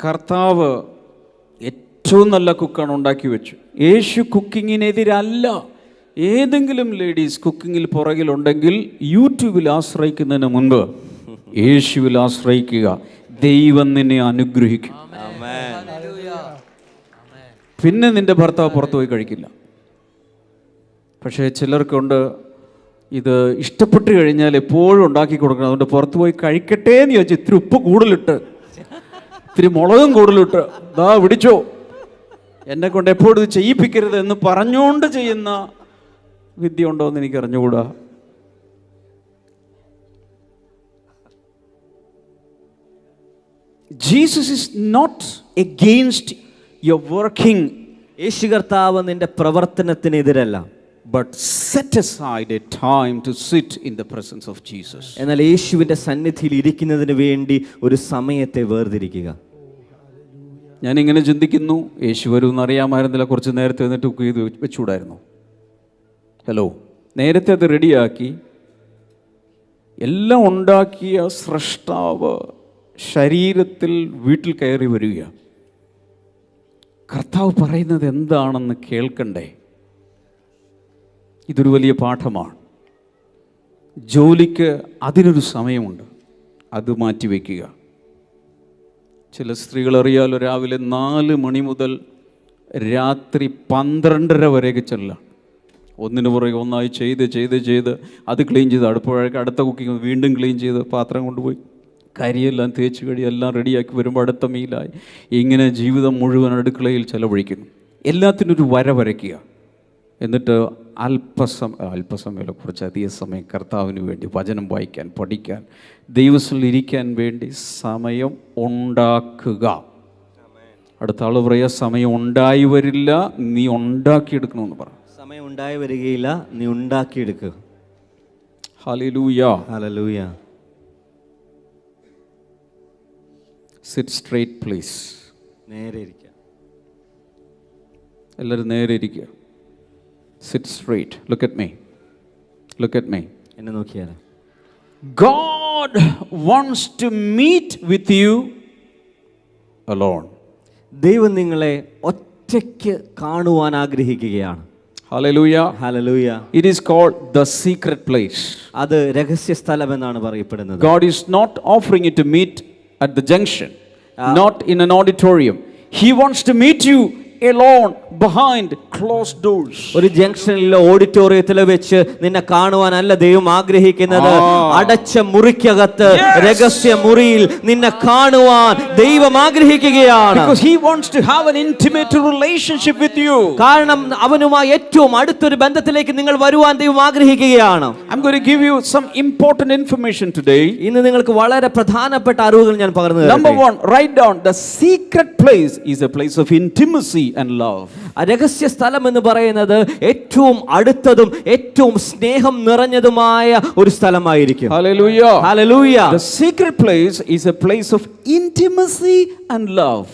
കർത്താവ് ഏറ്റവും നല്ല കുക്കാണ് ഉണ്ടാക്കി വെച്ചു. യേശു കുക്കിങ്ങിനെതിരല്ല. ഏതെങ്കിലും ലേഡീസ് കുക്കിങ്ങിൽ പുറകിലുണ്ടെങ്കിൽ യൂട്യൂബിൽ ആശ്രയിക്കുന്നതിന് മുൻപ് യേശുവിൽ ആശ്രയിക്കുക. ദൈവം നിന്നെ അനുഗ്രഹിക്കും. പിന്നെ നിന്റെ ഭർത്താവ് പുറത്തു പോയി കഴിക്കില്ല. പക്ഷേ ചിലർക്കുണ്ട്, ഇത് ഇഷ്ടപ്പെട്ട് കഴിഞ്ഞാൽ എപ്പോഴും ഉണ്ടാക്കി കൊടുക്കണം. അതുകൊണ്ട് പുറത്തു പോയി കഴിക്കട്ടെ എന്ന് ചോദിച്ചു, ഇത്തിരി ഉപ്പ് കൂടുതലിട്ട്, ഇത്തിരി മുളകും കൂടുതലിട്ട്, ദാ പിടിച്ചോ, എന്നെ കൊണ്ട് എപ്പോഴും ഇത് ചെയ്യിപ്പിക്കരുത് എന്ന് പറഞ്ഞുകൊണ്ട് ചെയ്യുന്ന വിദ്യ ഉണ്ടോ എന്ന് എനിക്ക് അറിഞ്ഞുകൂടാ. Jesus is not against your working. യേശു കർത്താവ് നിന്റെ പ്രവർത്തനത്തിനെതിരല്ല. but set aside a time to sit in the presence of Jesus. എന്നാൽ യേശുവിൻ്റെ സന്നിധിയിൽ ഇരിക്കുന്നതിന് വേണ്ടി ഒരു സമയത്തെ വേർതിരിക്കുക. ഞാനിങ്ങനെ ചിന്തിക്കുന്നു, യേശു വരുമെന്ന് അറിയാമായിരുന്നില്ല, കുറച്ച് നേരത്തെ എന്നിട്ട് കുക്ക് ചെയ്ത് വെച്ചുകൂടായിരുന്നു? ഹലോ, നേരത്തെ അത് റെഡിയാക്കി എല്ലാം ഉണ്ടാക്കിയ സ്രഷ്ടാവ് ശരീരത്തിൽ വീട്ടിൽ കയറി വരിക. കർത്താവ് പറയുന്നത് എന്താണെന്ന് കേൾക്കണ്ടേ? ഇതൊരു വലിയ പാഠമാണ്. ജോലിക്ക് അതിനൊരു സമയമുണ്ട്, അത് മാറ്റിവെക്കുക. ചില സ്ത്രീകൾ അറിയാലോ, രാവിലെ 4 മണി മുതൽ രാത്രി 12:30 വരെയൊക്കെ ചെല്ലാം. ഒന്നിനു പുറകെ ഒന്നായി ചെയ്ത് അത് ക്ലീൻ ചെയ്ത് അടുത്ത കുക്കിങ് വീണ്ടും ക്ലീൻ ചെയ്ത് പാത്രം കൊണ്ടുപോയി കരിയെല്ലാം തേച്ച് കഴിയും, എല്ലാം റെഡിയാക്കി വരുമ്പോൾ അടുത്ത മീലായി. ഇങ്ങനെ ജീവിതം മുഴുവൻ അടുക്കളയിൽ ചെലവഴിക്കുന്നു. എല്ലാത്തിനൊരു വരയ്ക്കുക. എന്നിട്ട് അല്പസമയം കുറച്ചധികം സമയം കർത്താവിന് വേണ്ടി വചനം വായിക്കാൻ, പഠിക്കാൻ, ദൈവത്തിൽ ഇരിക്കാൻ വേണ്ടി സമയം ഉണ്ടാക്കുക. അടുത്ത ആൾ പറയുക, സമയം ഉണ്ടായി വരില്ല, നീ ഉണ്ടാക്കിയെടുക്കണമെന്ന് പറ. സമയം ഉണ്ടായി വരികയില്ല, നീ ഉണ്ടാക്കിയെടുക്കുക. Hallelujah, hallelujah. Sit straight please. നേരെ ഇരിക്കുക. എല്ലാവരും നേരെ ഇരിക്കുക. Sit straight. Look at me. എന്നെ നോക്കിയാൽ. God wants to meet with you alone. ദൈവം നിങ്ങളെ ഒറ്റയ്ക്ക് കാണുവാൻ ആഗ്രഹിക്കുകയാണ്. Hallelujah. Hallelujah. It is called the secret place. അത് രഹസ്യ സ്ഥലം എന്നാണ് പറയപ്പെടുന്നത്. God is not offering you to meet at the junction, not in an auditorium. He wants to meet you alone behind closed doors. ഒരു ജംഗ്ഷനിലോ ഓഡിറ്റോറിയത്തിലോ വെച്ച് നിന്നെ കാണുവാനല്ല ദൈവം ആഗ്രഹിക്കുന്നത്. അടച്ച മുറിക്കകത്ത്, രഹസ്യ മുറിയിൽ നിന്നെ കാണുവാൻ ദൈവം ആഗ്രഹിക്കുകയാണ്. Because he wants to have an intimate relationship with you. കാരണം അവനുമായി ഏറ്റവും അടുത്തൊരു ബന്ധത്തിലേക്ക് നിങ്ങൾ വരുവാൻ ദൈവം ആഗ്രഹിക്കുകയാണ്. I'm going to give you some important information today. ഇന്ന് നിങ്ങൾക്ക് വളരെ പ്രധാനപ്പെട്ട അറിവുകൾ ഞാൻ പകർന്നു തരാം. Number 1, write down, the secret place is a place of intimacy and love. രഹസ്യ സ്ഥലം എന്ന് പറയുന്നത് ഏറ്റവും അടുത്തതും ഏറ്റവും സ്നേഹം നിറഞ്ഞതുമായ ഒരു സ്ഥലമായിരിക്കും. Hallelujah. Hallelujah. The secret place is a place of intimacy and love.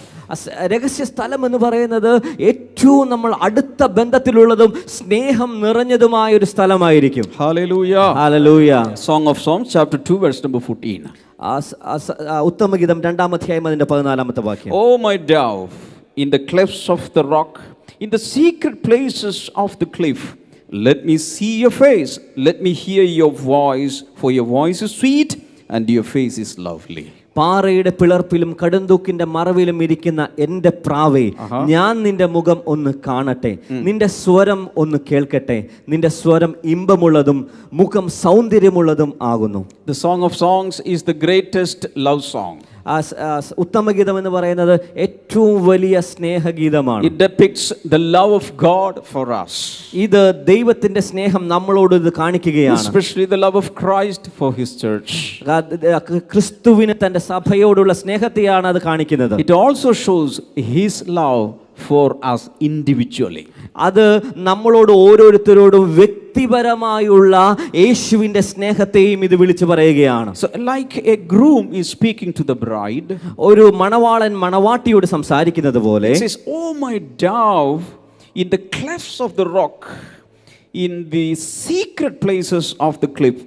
രഹസ്യ സ്ഥലം എന്ന് പറയുന്നത് ഏറ്റവും നമ്മൾ അടുത്ത ബന്ധത്തിലുള്ളതും സ്നേഹം നിറഞ്ഞതുമായ ഒരു സ്ഥലമായിരിക്കും. Hallelujah. Hallelujah. Song of Songs chapter 2 verse number 14. ഉത്തമഗീതം 2-ാം അധ്യായം അതിന്റെ 14-ാമത്തെ വാക്യം. Oh my dove, in the clefts of the rock, in the secret places of the cliff, let me see your face, let me hear your voice, for your voice is sweet and your face is lovely. പാറയുടെ പിളർപ്പിലും കടുന്തൂക്കിന്റെ മറവിലും ഇരിക്കുന്ന എൻ്റെ പ്രാവേ, ഞാൻ നിന്റെ മുഖം ഒന്ന് കാണട്ടെ, നിന്റെ സ്വരം ഒന്ന് കേൾക്കട്ടെ. നിന്റെ സ്വരം ഇമ്പമുള്ളതും മുഖം സൗന്ദര്യമുള്ളതും ആകുന്നു. The Song of Songs is the greatest love song. ഉത്തമഗീതം എന്ന് പറയുന്നത് ഏറ്റവും വലിയ സ്നേഹഗീതമാണ്. It depicts the love of God for us. ഇത് ദൈവത്തിന്റെ സ്നേഹം നമ്മളോട് ഇത് കാണിക്കുകയാണ്. Especially the love of Christ for his church. ക്രിസ്തുവിന് തന്റെ സഭയോടുള്ള സ്നേഹത്തെയാണ് അത് കാണിക്കുന്നത്. It also shows his love for us individually. അത് നമ്മളോട് ഓരോരുത്തരോടും വ്യക്തിപരമായുള്ള യേശുവിന്റെ സ്നേഹത്തെയും ഇത് വിളിച്ചു പറയുകയാണ്. So like a groom is speaking to the bride, ഒരു മണവാളൻ മണവാട്ടിയോട് സംസാരിക്കുന്നത് പോലെ, it says, oh my dove, in the clefts of the rock, in the secret places of the cliff,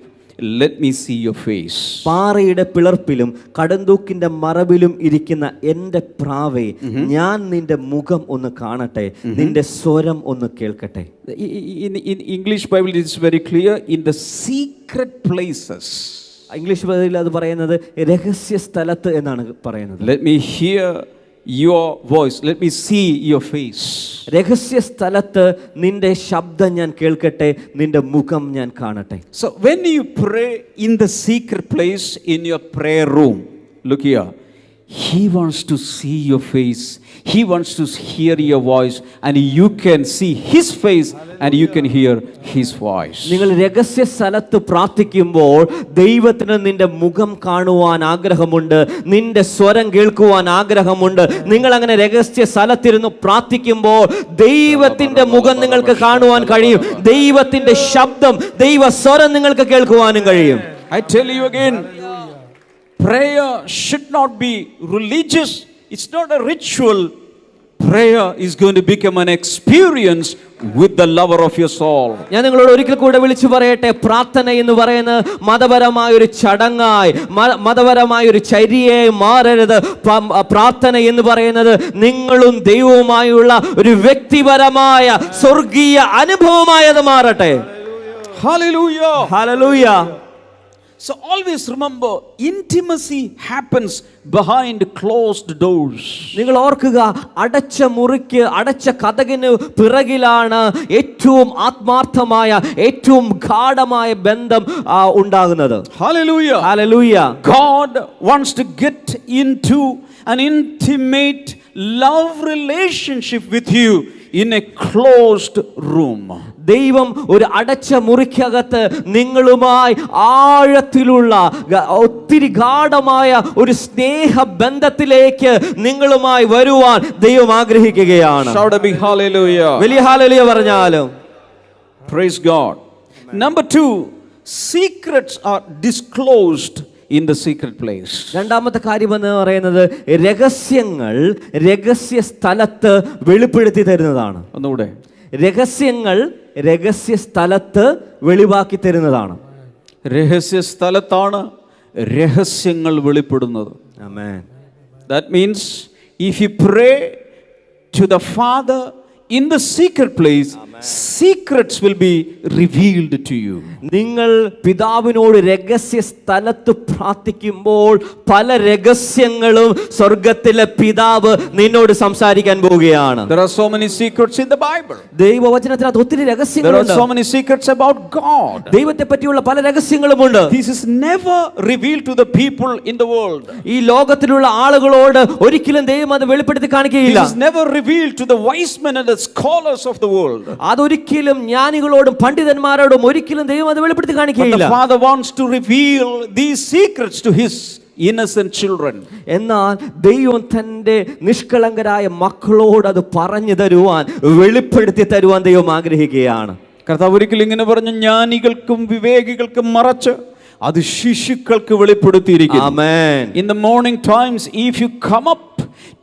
let me see your face. പാറയുടെ പിളർപ്പിലും കടന്തൂക്കിന്റെ മറവിലും ഇരിക്കുന്ന എൻ്റെ പ്രാവേ, ഞാൻ നിന്റെ മുഖം ഒന്ന് കാണട്ടെ, നിന്റെ സ്വരം ഒന്ന് കേൾക്കട്ടെ. In English Bible it is very clear, in the secret places. English ബൈബിളിൽ അത് പറയുന്നത് രഹസ്യ സ്ഥലത്ത് എന്നാണ് പറയുന്നത്. Let me hear your voice, let me see your face. രഹസ്യ സ്ഥലത്ത് നിന്റെ ശബ്ദം ഞാൻ കേൾക്കട്ടെ, നിന്റെ മുഖം ഞാൻ കാണട്ടെ. So when you pray in the secret place in your prayer room, look here, he wants to see your face, He wants to hear your voice and you can see His face and you can hear His voice. നിങ്ങൾ രഹസ്യ സ്ഥലത്ത് പ്രാർത്ഥിക്കുമ്പോൾ ദൈവത്തിന് നിന്റെ മുഖം കാണുവാൻ ആഗ്രഹമുണ്ട്, നിന്റെ സ്വരം കേൾക്കുവാൻ ആഗ്രഹമുണ്ട്. നിങ്ങൾ അങ്ങനെ രഹസ്യ സ്ഥലത്തിരുന്ന് പ്രാർത്ഥിക്കുമ്പോൾ ദൈവത്തിന്റെ മുഖം നിങ്ങൾക്ക് കാണുവാൻ കഴിയും, ദൈവത്തിന്റെ ശബ്ദം, ദൈവ സ്വരം നിങ്ങൾക്ക് കേൾക്കുവാനും കഴിയും. I tell you again, prayer should not be religious. It's not a ritual. Prayer is going to become an experience with the lover of your soul. ഞാൻ നിങ്ങളോട് ഒരിക്കൽ കൂടെ വിളിച്ചു പറയട്ടെ, പ്രാർത്ഥന എന്ന് പറയുന്നത് മതപരമായ ഒരു ചടങ്ങായി, മതപരമായ ഒരു ചര്യയായി മാറരുത്. പ്രാർത്ഥന എന്ന് പറയുന്നത് നിങ്ങളും ദൈവവുമായുള്ള ഒരു വ്യക്തിപരമായ സ്വർഗീയ അനുഭവമായത് മാറട്ടെ. Hallelujah. Hallelujah. So always remember, intimacy happens behind closed doors. നിങ്ങൾ ഓർക്കുക, അടച്ച മുറിക്ക്, അടച്ച കതകിന് പിറകിലാണ് ഏറ്റവും ആത്മാർത്ഥമായ, ഏറ്റവും ഗാഢമായ ബന്ധം ഉണ്ടാകുന്നത്. Hallelujah. Hallelujah. God wants to get into an intimate love relationship with you in a closed room. ദൈവം ഒരു അടച്ച മുറിക്കകത്ത് നിങ്ങളുമായി ആഴത്തിലുള്ള ഒത്തിരി ഗാഢമായ ഒരു സ്നേഹ ബന്ധത്തിലേക്ക് നിങ്ങളുമായി വരുവാൻ ദൈവം ആഗ്രഹിക്കുകയാണ്. Shout a big hallelujah. വലിയ ഹല്ലേലൂയ പറഞ്ഞാലും. Praise God. Number 2, secrets are disclosed in the secret place. രണ്ടാമത്തെ കാര്യം എന്ന് പറയുന്നത് രഹസ്യങ്ങൾ രഹസ്യ സ്ഥലത്ത് വെളിപ്പെടുത്തി തരുന്നതാണ്. ഒന്നുകൂടെ. രഹസ്യങ്ങൾ രഹസ്യ സ്ഥലത്ത് വെളിവാക്കി തരുന്നതാണ്. രഹസ്യ സ്ഥലത്താണ് രഹസ്യങ്ങൾ വെളിപ്പെടുന്നത്. ആമേൻ. That means if you pray to the Father in the secret place, secrets will be revealed to you. നിങ്ങൾ പിതാവിനോട് രഹസ്യ സ്ഥലത്ത് പ്രാർത്ഥിക്കുമ്പോൾ പല രഹസ്യങ്ങളും സ്വർഗ്ഗത്തിലെ പിതാവ് നിന്നോട് സംസാരിക്കാൻ പോവുകയാണ്. There are so many secrets in the Bible. ദൈവവചനത്തിനകത്ത് ഒത്തിരി There രഹസ്യങ്ങളുണ്ട്. are so many secrets about God. ദൈവത്തെ പറ്റിയുള്ള പല രഹസ്യങ്ങളുമുണ്ട്. This is never revealed to the people in the world. ഈ ലോകത്തിലുള്ള ആളുകളോട് ഒരിക്കലും ദൈവം അത് വെളിപ്പെടുത്തി കാണിക്കുകയില്ല. This is never revealed to the wise men and the scholars of the world. അതൊരിക്കലും ജ്ഞാനികളോടും പണ്ഡിതന്മാരോടും ഒരിക്കലും ദൈവം അത് വെളിപ്പെടുത്തി But കാണിക്കുകയില്ല. the Father wants to reveal these secrets to His innocent children. എന്നാൽ ദൈവം തന്റെ നിഷ്കളങ്കരായ മക്കളോട് അത് പറഞ്ഞു തരുവാൻ, വെളിപ്പെടുത്തി തരുവാൻ ദൈവം ആഗ്രഹിക്കുകയാണ്. കർത്താവ് ഒരിക്കലും ഇങ്ങനെ പറഞ്ഞു, ജ്ഞാനികൾക്കും വിവേകികൾക്കും മറച്ച് അത് ശിശുക്കൾക്ക് വെളിപ്പെടുത്തിയിരിക്കുന്നു. ആമേൻ. In the morning times, if you come up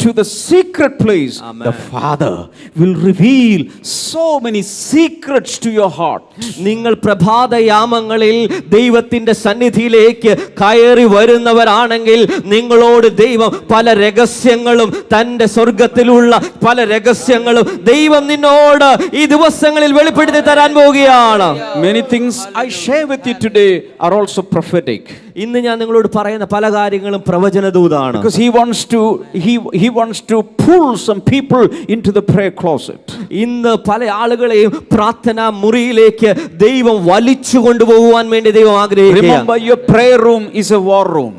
to the secret place, Amen. the Father will reveal so many secrets to your heart. നിങ്ങൾ പ്രഭാതയാമങ്ങളിൽ ദൈവത്തിന്റെ സന്നിധിയിലേക്ക് കയറി വരുന്നവരാണെങ്കിൽ നിങ്ങളോട് ദൈവം പല രഹസ്യങ്ങളും, തന്റെ സ്വർഗത്തിലുള്ള പല രഹസ്യങ്ങളും ദൈവം നിന്നോട് ഈ ദിവസങ്ങളിൽ വെളിപ്പെടുത്തി തരാൻ പോവുകയാണ്. Many things I share with you today are also prophetic. ഇന്ന് ഞാൻ നിങ്ങളോട് പറയുന്ന പല കാര്യങ്ങളും പ്രവചനദൂതാണ്. Because he wants to pull some people into the prayer closet. ഇന്ന് പല ആളുകളെയും പ്രാർത്ഥനാ മുറിയിലേക്ക് ദൈവം വലിച്ചു കൊണ്ടുപോകുവാൻ വേണ്ടി ദൈവം ആഗ്രഹിക്കുകയാണ്. Remember, your prayer room is a war room.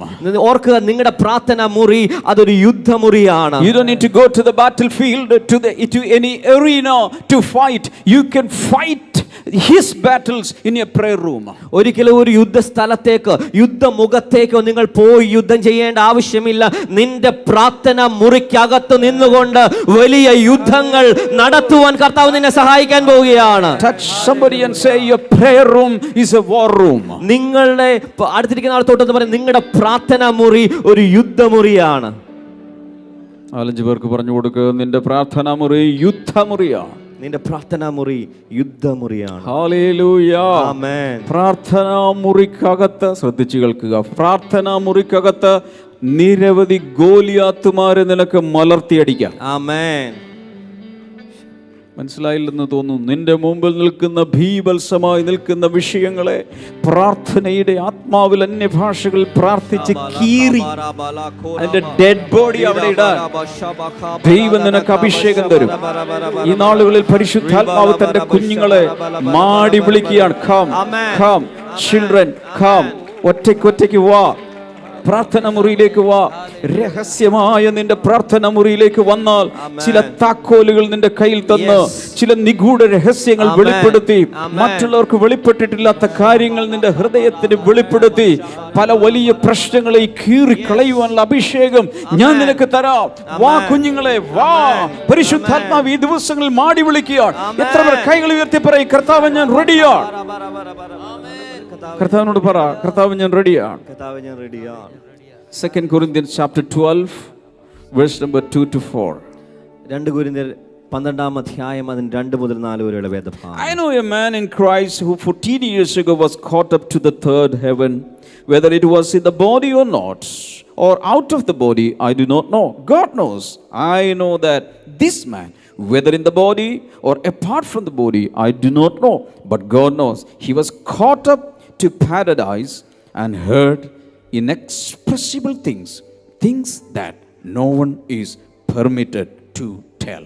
ഓർക്കുക, നിങ്ങളുടെ പ്രാർത്ഥനാ മുറി അതൊരു യുദ്ധമുറിയാണ്. You don't need to go to the battlefield, to any arena to fight. You can fight His battles in your prayer room. ഒരിക്കലും ഒരു യുദ്ധസ്ഥലത്തേക്ക്, യുദ്ധമുഖത്തേക്കോ നിങ്ങൾ പോയി യുദ്ധം ചെയ്യേണ്ട ആവശ്യമില്ല. നിന്റെ പ്രാർത്ഥന മുറിക്കകത്ത് നിന്നുകൊണ്ട് വലിയ യുദ്ധങ്ങൾ നടത്തുവാൻ കർത്താവ് നിന്നെ സഹായിക്കാൻ പോവുകയാണ്. Touch somebody and say, your prayer room is a war room. നിങ്ങളുടെ അടുത്തിരിക്കുന്ന ആളത്തോട്ട് പറയും, നിങ്ങളുടെ പ്രാർത്ഥന മുറി ഒരു യുദ്ധമുറിയാണ്. 4-5 പേർക്ക് പറഞ്ഞു കൊടുക്കുക, നിന്റെ പ്രാർത്ഥനാ മുറി യുദ്ധമുറിയാണ്. നിന്റെ പ്രാർത്ഥനാ മുറി യുദ്ധമുറിയാണ്. ഹല്ലേലൂയ. ആമേൻ. പ്രാർത്ഥനാ മുറിക്കകത്ത് ശ്രദ്ധിച്ചു കേൾക്കുക, പ്രാർത്ഥനാ മുറിക്കകത്ത് നിരവധി ഗോലിയാത്തുമാരെ നിനക്ക് മലർത്തിയടിക്കാം. ആമേൻ. മനസ്സിലായില്ലെന്ന് തോന്നുന്നു. നിന്റെ മുമ്പിൽ നിൽക്കുന്ന ഭീഭത്സമായി നിൽക്കുന്ന വിഷയങ്ങളെ പ്രാർത്ഥനയുടെ ആത്മാവിൽ അന്യഭാഷകളിൽ പ്രാർത്ഥിച്ച് കീറി അതിന്റെ ഡെഡ് ബോഡി അവിടെ ഇടാൻ ദൈവം നിനക്ക് അഭിഷേകം തരും. ഈ നാളുകളിൽ പരിശുദ്ധാത്മാവ് തന്റെ കുഞ്ഞുങ്ങളെ മാടി വിളിക്കുകയാണ്, കം കം ചിൽഡ്രൻ കം, ഒറ്റയ്ക്ക് വാ, പ്രാർത്ഥന മുറിയിലേക്ക് വാ. രഹസ്യമായ നിന്റെ പ്രാർത്ഥന മുറിയിലേക്ക് വന്നാൽ ചില താക്കോലുകൾ നിന്റെ കയ്യിൽ തന്ന് ചില നിഗൂഢ രഹസ്യങ്ങൾ വെളിപ്പെടുത്തി, മറ്റുള്ളവർക്ക് വെളിപ്പെട്ടിട്ടില്ലാത്ത കാര്യങ്ങൾ നിന്റെ ഹൃദയത്തിന് വെളിപ്പെടുത്തി പല വലിയ പ്രശ്നങ്ങളെ കീറിക്കളയുവാനുള്ള അഭിഷേകം ഞാൻ നിനക്ക് തരാം. വാ കുഞ്ഞുങ്ങളെ, വാ. പരിശുദ്ധാത്മാവ് ഈ ദിവസങ്ങളിൽ മാടി വിളിക്കുകയാണ്. എത്ര പേർ കൈകൾ ഉയർത്തി പറയും, കർത്താവ് ഞാൻ റെഡിയാണ്. കർത്താവിനോട് പറ, കർത്താവ് ഞാൻ റെഡിയാണ്. 2 Corinthians chapter 12 verse number 2 to 4. 2 കൊരിന്ത്യർ 12 അധ്യായം അതിന് 2 മുതൽ 4 വരെയുള്ള വേദഭാഗം. I know a man in Christ who 14 years ago was caught up to the third heaven, whether it was in the body or not, or out of the body, I do not know. God knows. I know that this man, whether in the body or apart from the body, I do not know, but God knows. He was caught up to paradise and heard inexpressible things, things that no one is permitted to tell.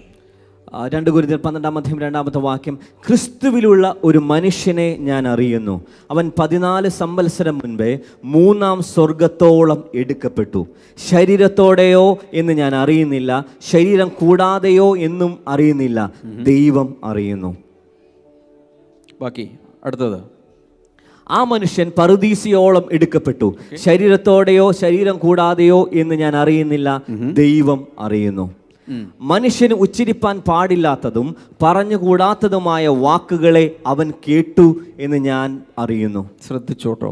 2 കൊരിന്ത്യർ 12 അധ്യായം 2-ാമത്തെ വാക്യം, ക്രിസ്തുവിലുള്ള ഒരു മനുഷ്യനെ ഞാൻ അറിയുന്നു. അവൻ 14 സംവത്സരം മുൻപേ 3-ാം സ്വർഗത്തോളം എടുക്കപ്പെട്ടു. ശരീരത്തോടെയോ എന്ന് ഞാൻ അറിയുന്നില്ല, ശരീരം കൂടാതെയോ എന്നും അറിയുന്നില്ല, ദൈവം അറിയുന്നു. ബാക്കി അടുത്തത്, ആ മനുഷ്യൻ പറുദീസിയോളം എടുക്കപ്പെട്ടു. ശരീരത്തോടെയോ ശരീരം കൂടാതെയോ എന്ന് ഞാൻ അറിയുന്നില്ല, ദൈവം അറിയുന്നു. മനുഷ്യന് ഉച്ചരിപ്പാൻ പാടില്ലാത്തതും പറഞ്ഞുകൂടാത്തതുമായ വാക്കുകളെ അവൻ കേട്ടു എന്ന് ഞാൻ അറിയുന്നു. ശ്രദ്ധിച്ചോട്ടോ,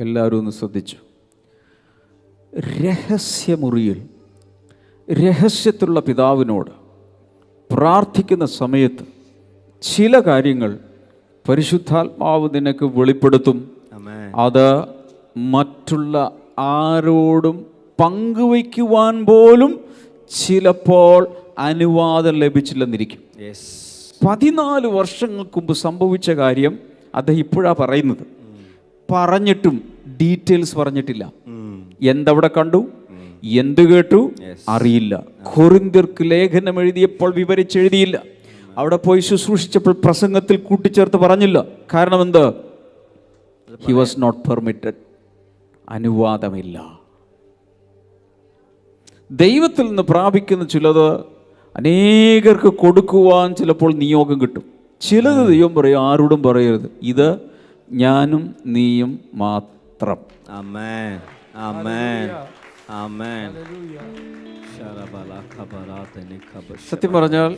എല്ലാവരും ഒന്ന് ശ്രദ്ധിച്ചു. രഹസ്യമുറിയിൽ രഹസ്യത്തിലുള്ള പിതാവിനോട് പ്രാർത്ഥിക്കുന്ന സമയത്ത് ചില കാര്യങ്ങൾ പരിശുദ്ധാത്മാവ് നിനക്ക് വെളിപ്പെടുത്തും. അത് മറ്റുള്ള ആരോടും പങ്കുവയ്ക്കുവാൻ പോലും ചിലപ്പോൾ അനുവാദം ലഭിച്ചില്ലെന്നിരിക്കും. 14 വർഷങ്ങൾക്ക് മുമ്പ് സംഭവിച്ച കാര്യം അദ്ദേഹം ഇപ്പോഴാണ് പറയുന്നത്. പറഞ്ഞിട്ടും ഡീറ്റെയിൽസ് പറഞ്ഞിട്ടില്ല. എന്തവിടെ കണ്ടു, എന്ത് കേട്ടു അറിയില്ല. കൊരിന്ത്യർക്ക് ലേഖനം എഴുതിയപ്പോൾ വിവരിച്ചെഴുതിയില്ല. അവിടെ പോയി ശുശ്രൂഷിച്ചപ്പോൾ പ്രസംഗത്തിൽ കൂട്ടിച്ചേർത്ത് പറഞ്ഞില്ല. കാരണം എന്ത്? He was not permitted. അനുവാദമില്ല. ദൈവത്തിൽ നിന്ന് പ്രാപിക്കുന്ന ചിലത് അനേകർക്ക് കൊടുക്കുവാൻ ചിലപ്പോൾ നിയോഗം കിട്ടും. ചിലത് ദൈവം പറയും, ആരോടും പറയരുത്, ഇത് ഞാനും നീയും മാത്രം. ആമേൻ, ആമേൻ, ആമേൻ. സത്യം പറഞ്ഞാൽ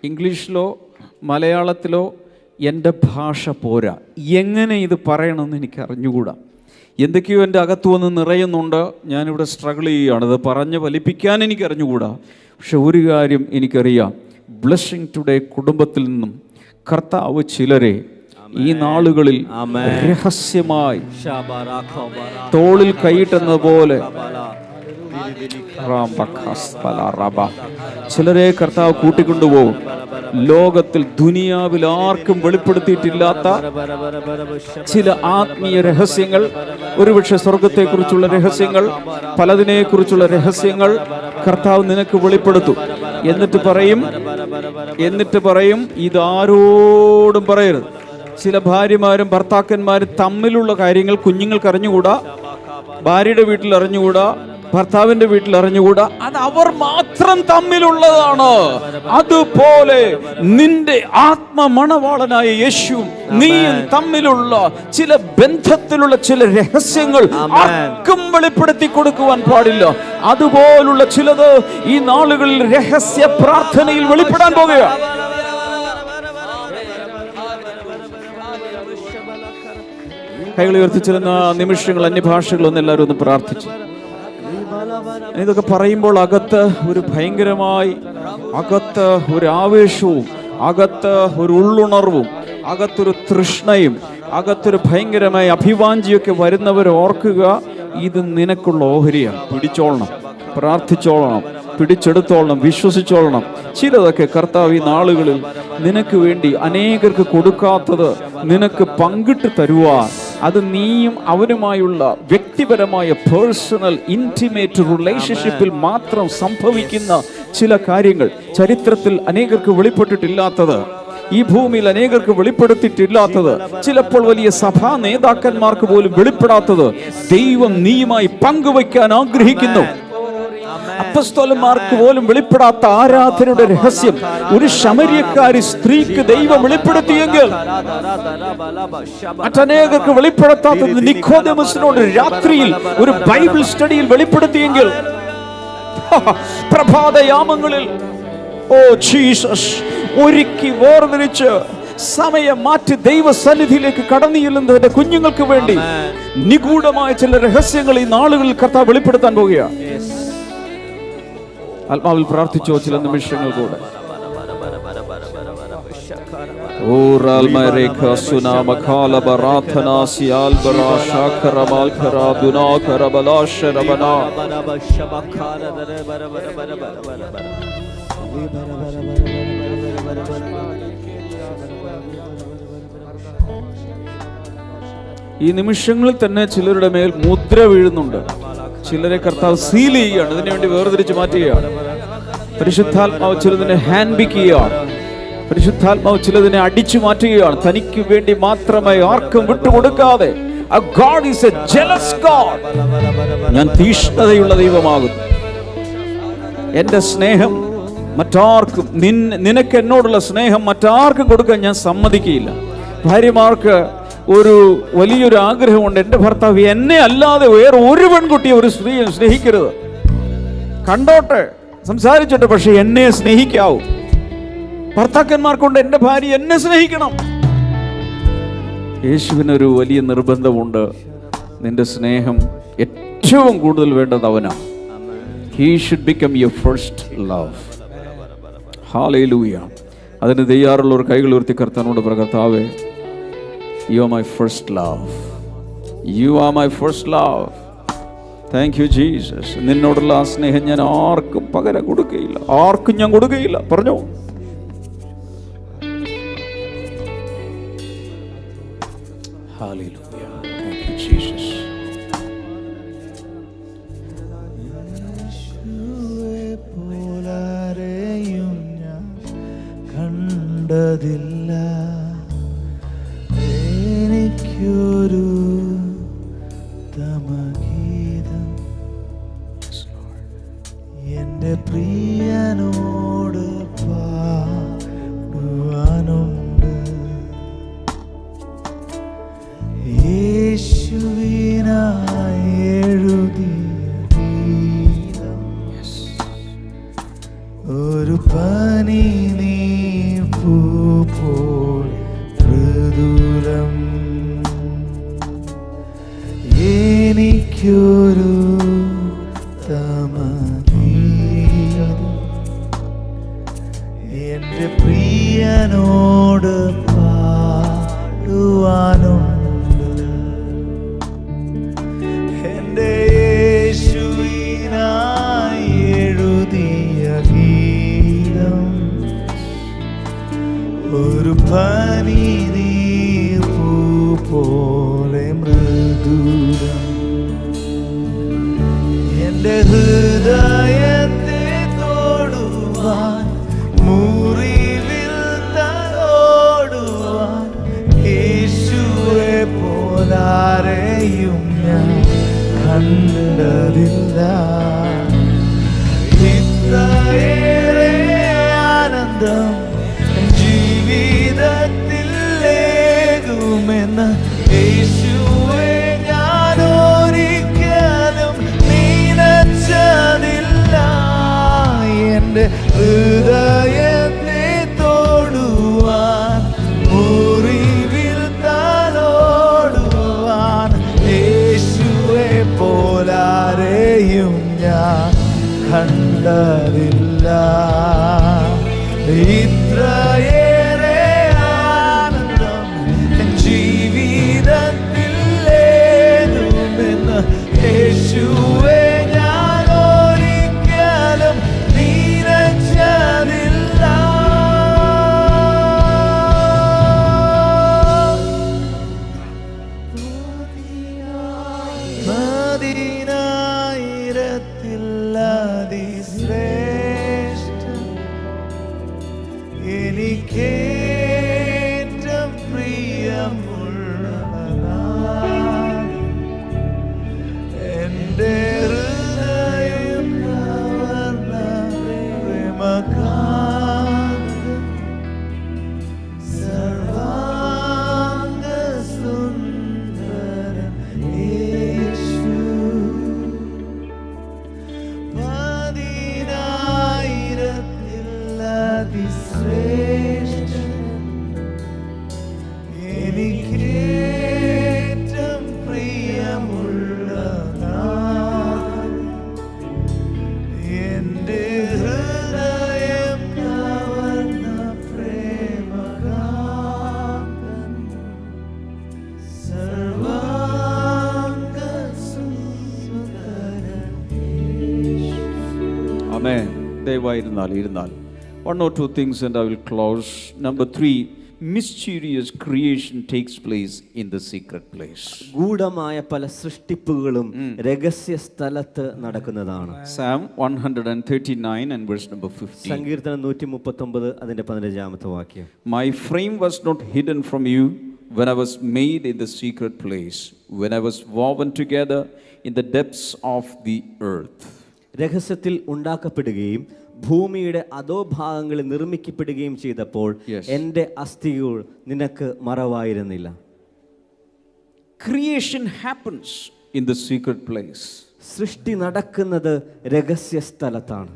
ഇംഗ്ലീഷിലോ മലയാളത്തിലോ എൻ്റെ ഭാഷ പോരാ. എങ്ങനെ ഇത് പറയണമെന്ന് എനിക്ക് അറിഞ്ഞുകൂടാ. എന്തൊക്കെയോ എൻ്റെ അകത്ത് വന്ന് നിറയുന്നുണ്ട്. ഞാനിവിടെ സ്ട്രഗിൾ ചെയ്യുകയാണ്. അത് പറഞ്ഞ് ഫലിപ്പിക്കാൻ എനിക്ക് അറിഞ്ഞുകൂടാ. പക്ഷെ ഒരു കാര്യം എനിക്കറിയാം, ബ്ലെസ്സിംഗ് ടുഡേ കുടുംബത്തിൽ നിന്നും കർത്താവ് ചിലരെ ഈ നാളുകളിൽ രഹസ്യമായി തോളിൽ കൈയിട്ടെന്ന പോലെ ചിലരെ കർത്താവ് കൂട്ടിക്കൊണ്ടുപോകും. ലോകത്തിൽ ദുനിയാവിൽ ആർക്കും വെളിപ്പെടുത്തിയിട്ടില്ലാത്ത ചില ആത്മീയ രഹസ്യങ്ങൾ, ഒരുപക്ഷെ സ്വർഗത്തെക്കുറിച്ചുള്ള രഹസ്യങ്ങൾ, പലതിനെക്കുറിച്ചുള്ള രഹസ്യങ്ങൾ കർത്താവ് നിനക്ക് വെളിപ്പെടുത്തും. എന്നിട്ട് പറയും ഇതാരോടും പറയരുത്. ചില ഭാര്യമാരും ഭർത്താക്കന്മാരും തമ്മിലുള്ള കാര്യങ്ങൾ കുഞ്ഞുങ്ങൾക്ക് അറിഞ്ഞുകൂടാ, ഭാര്യയുടെ വീട്ടിൽ അറിഞ്ഞുകൂടാ, ഭർത്താവിന്റെ വീട്ടിൽ അറിഞ്ഞുകൂടാ. അത് അവർ മാത്രം തമ്മിലുള്ളതാണ്. അതുപോലെ നിന്റെ ആത്മമണവാളനായ യേശുവും നീയും തമ്മിലുള്ള ചില ബന്ധത്തിലുള്ള ചില രഹസ്യങ്ങൾ ആർക്കും വെളിപ്പെടുത്തി കൊടുക്കുവാൻ പാടില്ല. അതുപോലുള്ള ചിലത് ഈ നാളുകളിൽ രഹസ്യ പ്രാർത്ഥനയിൽ വെളിപ്പെടാൻ പോകുകയാണ്. കൈകൾ ഉയർത്തിച്ചിരുന്ന നിമിഷങ്ങൾ, അന്യഭാഷകളൊന്നും എല്ലാവരും ഒന്ന് പ്രാർത്ഥിച്ചു. ഇതൊക്കെ പറയുമ്പോൾ അകത്ത് ഒരു ഭയങ്കരമായി, അകത്ത് ഒരു ആവേശവും, അകത്ത് ഒരു ഉള്ളുണർവും, അകത്തൊരു തൃഷ്ണയും, അകത്തൊരു ഭയങ്കരമായ അഭിവാഞ്ചിയൊക്കെ വരുന്നവർ ഓർക്കുക, ഇത് നിനക്കുള്ള ഓഹരിയാണ്. പിടിച്ചോളണം, പ്രാർത്ഥിച്ചോളണം, പിടിച്ചെടുത്തോളണം, വിശ്വസിച്ചോളണം. ചിലതൊക്കെ കർത്താവ് ഈ നാളുകളിൽ നിനക്ക് വേണ്ടി അനേകർക്ക് കൊടുക്കാത്തത് നിനക്ക് പങ്കിട്ട് തരുവാൻ, അത് നീയും അവനുമായുള്ള വ്യക്തിപരമായ പേഴ്സണൽ ഇൻറ്റിമേറ്റ് റിലേഷൻഷിപ്പിൽ മാത്രം സംഭവിക്കുന്ന ചില കാര്യങ്ങൾ, ചരിത്രത്തിൽ അനേകർക്ക് വെളിപ്പെട്ടിട്ടില്ലാത്തത്, ഈ ഭൂമിയിൽ അനേകർക്ക് വെളിപ്പെടുത്തിയിട്ടില്ലാത്തത്, ചിലപ്പോൾ വലിയ സഭാ നേതാക്കന്മാർക്ക് പോലും വെളിപ്പെടാത്തത് ദൈവം നീയുമായി പങ്കുവയ്ക്കാൻ ആഗ്രഹിക്കുന്നു. അപ്പസ്തോലന്മാർക്ക് പോലും വെളിപ്പെടാത്ത ആരാധനയുടെ രഹസ്യം ഒരു ശമര്യക്കാരി സ്ത്രീക്ക് ദൈവം വെളിപ്പെടുത്തിയെങ്കിൽ, മറ്റനേകർക്ക് വെളിപ്പെടുത്താത്തത് നിക്കോദെമസിനോട് രാത്രിയിൽ ഒരു ബൈബിൾ സ്റ്റഡിയിൽ വെളിപ്പെടുത്തിയെങ്കിൽ, പ്രഭാതയാമങ്ങളിൽ ഓ ജീസസ് ഒരുക്കി വേർതിരിച്ച് സമയം മാറ്റി ദൈവസന്നിധിയിലേക്ക് കടന്നു ചെല്ലുന്നതിന്റെ കുഞ്ഞുങ്ങൾക്ക് വേണ്ടി നിഗൂഢമായ ചില രഹസ്യങ്ങൾ ഈ നാളുകളിൽ കർത്താവ് വെളിപ്പെടുത്താൻ പോവുകയാണ്. ആത്മാവിൽ പ്രാർത്ഥിച്ചോ ചില നിമിഷങ്ങൾ കൂടെ. ഈ നിമിഷങ്ങളിൽ തന്നെ ചിലരുടെ മേൽ മുദ്ര വീഴുന്നുണ്ട്. ചിലരെ കർത്താവ് സീൽ ചെയ്യുകയാണ്, ഇതിനുവേണ്ടി വേർതിരിച്ച് മാറ്റുകയാണ്. പരിശുദ്ധാത്മാവ് ചിലതിനെ ഹാൻഡ് പിക്ക് ചെയ്യുകയാണ്. പരിശുദ്ധാത്മാവ് ചിലതിനെ അടിച്ചു മാറ്റുകയാണ്. തനിക്ക് വേണ്ടി മാത്രമായി ആർക്കും വിട്ടുകൊടുക്കാതെ. God is a jealous God. ഞാൻ തീഷ്ണതയുള്ള ദൈവമാകുന്നു. എന്റെ സ്നേഹം മറ്റാർക്കും, നിനക്ക് എന്നോടുള്ള സ്നേഹം മറ്റാർക്കും കൊടുക്കാൻ ഞാൻ സമ്മതിക്കുകയില്ല. ഭാര്യമാർക്ക് ഒരു വലിയൊരു ആഗ്രഹമുണ്ട്, എൻ്റെ ഭർത്താവ് എന്നെ അല്ലാതെ വേറെ ഒരു പെൺകുട്ടിയെ ഒരു സ്ത്രീയെ സ്നേഹിക്കരുത്. കണ്ടോട്ടെ, സംസാരിച്ചോട്ടെ, പക്ഷെ എന്നെ സ്നേഹിക്കാവൂ. ഭർത്താക്കന്മാർക്കൊണ്ട് എൻ്റെ ഭാര്യ എന്നെ സ്നേഹിക്കണം. യേശുവിനൊരു വലിയ നിർബന്ധമുണ്ട്, നിന്റെ സ്നേഹം ഏറ്റവും കൂടുതൽ വേണ്ടത് അവനാണ്. He should become your first love. Hallelujah. അതിന് തയ്യാറുള്ളവർ കൈകൾ ഉയർത്തി കർത്താവിനോട് പറ, കർത്താവേ, You are my first love. You are my first love. Thank you Jesus. നിന്നോടുള്ള ആ സ്നേഹം ഞാൻ ആർക്കും പകരം കൊടുക്കുകയില്ല, ആർക്കും ഞാൻ കൊടുക്കുകയില്ല. പറഞ്ഞോ. Hallelujah. Thank you Jesus. പോലാരെയും ഞാൻ കണ്ടതില്ല, എനിക്കൊരു തമഗീതം എൻ്റെ പ്രിയനോട് പാടുവാനുണ്ട്. യേശുവിനായി എഴുതിയ ഗീതം ഒരു പനി നീർപ്പൂ പോൽ മൃദുലം. എനിക്കൊരു തമഗീതം എൻ്റെ പ്രിയനോട് പാടുവാനുണ്ട്. എൻ്റെ യേശുവിനായി എഴുതിയ ഗീതം ഒരു പനി നീർപ്പൂ പോലെ മൃദുലം. എൻ്റെ ഹൃദയത്തെ തൊടുവാൻ, മുറിവിൽ തലോടുവാൻ, യേശുവെ പോലാരെയും ഞാൻ കണ്ടതില്ല. ഇത്രയേറെ ആനന്ദം ജീവിതത്തിൽ ഏകുമെന്ന് യേശുവെ ഞാൻ ഒരിക്കലും നിനച്ചതില്ല. എൻ്റെ ഹൃദയത്തെ തൊടുവാൻ, മുറിവിൽ തലോടുവാൻ, യേശുവെ പോലാരെയും ഞാൻ കണ്ടതില്ല. ഇത്രയേറെ ആനന്ദം ജീവിതത്തിൽ ഏതുമെന്ന് യേശുവെ ഞാൻ ഒരിക്കലും നിനച്ചതില്ല. മദീനായിരത്തിൽ അതിശ്രേഷ്ഠ എനിക്കേ എന്റെ ഹൃദയം കവർന്ന പ്രേമകാന്തൻ സർവാംഗ സുന്ദരൻ യേശു പതിനായിരത്തിൽ അതിശ്രേഷ്ഠൻ എനിക്കേറ്റം പ്രിയമുള്ള നാഥൻ എന്റെ ഹൃദയം കവർന്ന പ്രേമകാന്തൻ സർവാംഗ സുന്ദരൻ യേശു. ആമേൻ. ദയവായിരുന്നാൽ ഇരുന്നാൽ. One or two things and I will close. Number 3, mysterious creation takes place in the secret place. ഗൂഢമായ പല സൃഷ്ടിപ്പുകളും രഹസ്യ സ്ഥലത്ത് നടക്കുന്നതാണ്. Psalm 139 and verse number 15. സങ്കീർത്തനം 139 അതിന്റെ 15-ാമത്തെ വാക്യം. My frame was not hidden from you when I was made in the secret place, when I was woven together in the depths of the earth. രഹസ്യത്തിൽ ഉണ്ടാക്കപ്പെടുകയും ഭൂമിയുടെ അധോഭാഗങ്ങളിൽ നിർമ്മിക്കപ്പെടുകയും ചെയ്തപ്പോൾ Yes. എൻ്റെ അസ്ഥികൾ നിനക്ക് മറവായിരുന്നില്ല. Creation happens in the secret place. സൃഷ്ടി നടക്കുന്നത് രഹസ്യ സ്ഥലത്താണ്.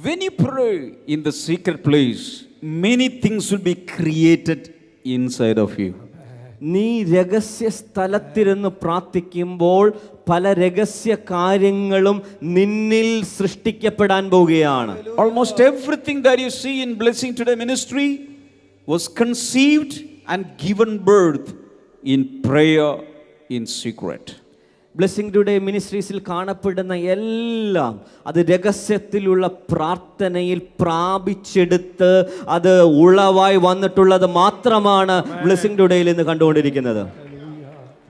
When you pray in the secret place, many things will be created inside of you. നീ രഹസ്യ സ്ഥലത്തിരുന്ന് പ്രാർത്ഥിക്കുമ്പോൾ പല രഹസ്യ കാര്യങ്ങളും നിന്നിൽ സൃഷ്ടിക്കപ്പെടാൻ പോവുകയാണ്. Almost everything that you see in Blessing Today ministry was conceived and given birth in prayer in secret. Blessing today മിനിസ്ട്രീസിൽ കാണപ്പെടുന്ന എല്ലാം അത് രഹസ്യത്തിലുള്ള പ്രാർത്ഥനയിൽ പ്രാപിച്ചെടുത്ത് അത് ഉളവായി വന്നിട്ടുള്ളത് മാത്രമാണ് ബ്ലെസ്സിംഗ് ടുഡേയിൽ ഇന്ന് കണ്ടുകൊണ്ടിരിക്കുന്നത്.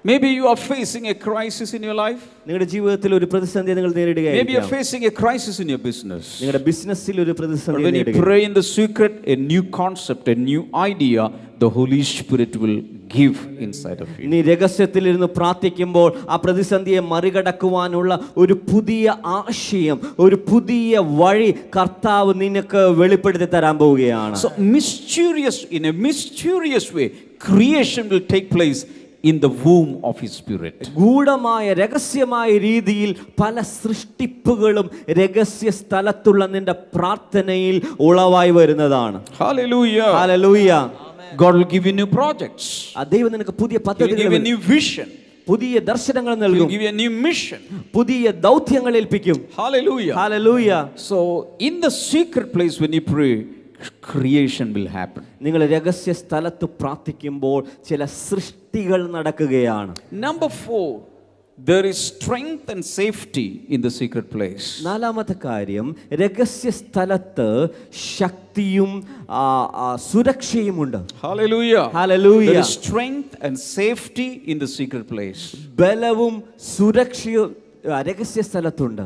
Maybe you are facing a crisis in your life. നിങ്ങളുടെ ജീവിതത്തിൽ ഒരു പ്രതിസന്ധി നിങ്ങൾ Maybe you are നേരിടുകയായിരിക്കാം. facing a crisis in your business. നിങ്ങളുടെ ബിസിനസ്സിൽ ഒരു But പ്രതിസന്ധി when you നേരിടുകയാണ്. pray in the secret, a new concept, a new idea, the Holy Spirit will give inside of you. നീ രഹസ്യത്തിലിരുന്ന് പ്രാർത്ഥിക്കുമ്പോൾ ആ പ്രതിസന്ധിയെ മറികടക്കുവാനുള്ള ഒരു പുതിയ ആശയം, ഒരു പുതിയ വഴി കർത്താവ് നിനക്ക് വെളിപ്പെടുത്തി തരാൻ പോവുകയാണ്. So in a mysterious way, creation will take place in the womb of His Spirit. ഗൂഢമായ രഹസ്യമായ രീതിയിൽ പല സൃഷ്ടിപ്പുകളും രഹസ്യ സ്ഥലത്തുള്ള നിന്റെ പ്രാർത്ഥനയിൽ ഉളവായി വരുന്നതാണ്. Hallelujah. Hallelujah. God will give you new projects. ദൈവം നിനക്ക് പുതിയ He will പദ്ധതികൾ give you a new vision. പുതിയ ദർശനങ്ങൾ He will നൽകും. give you a new mission. പുതിയ ദൗത്യങ്ങൾ ഏൽപ്പിക്കും. Hallelujah. Hallelujah. So in the secret place when you pray, creation will happen. നിങ്ങൾ രഹസ്യ സ്ഥലത്ത് പ്രാർത്ഥിക്കുമ്പോൾ ചില സൃഷ്ടികൾ നടക്കുകയാണ്. Number 4, there is strength and safety in the secret place. നാലാമത്തെ കാര്യം, രഹസ്യ സ്ഥലത്ത് ശക്തിയും സുരക്ഷയുമുണ്ട്. Hallelujah. Hallelujah. There is strength and safety in the secret place. ബലവും സുരക്ഷയും രഹസ്യ സ്ഥലത്തുണ്ട്.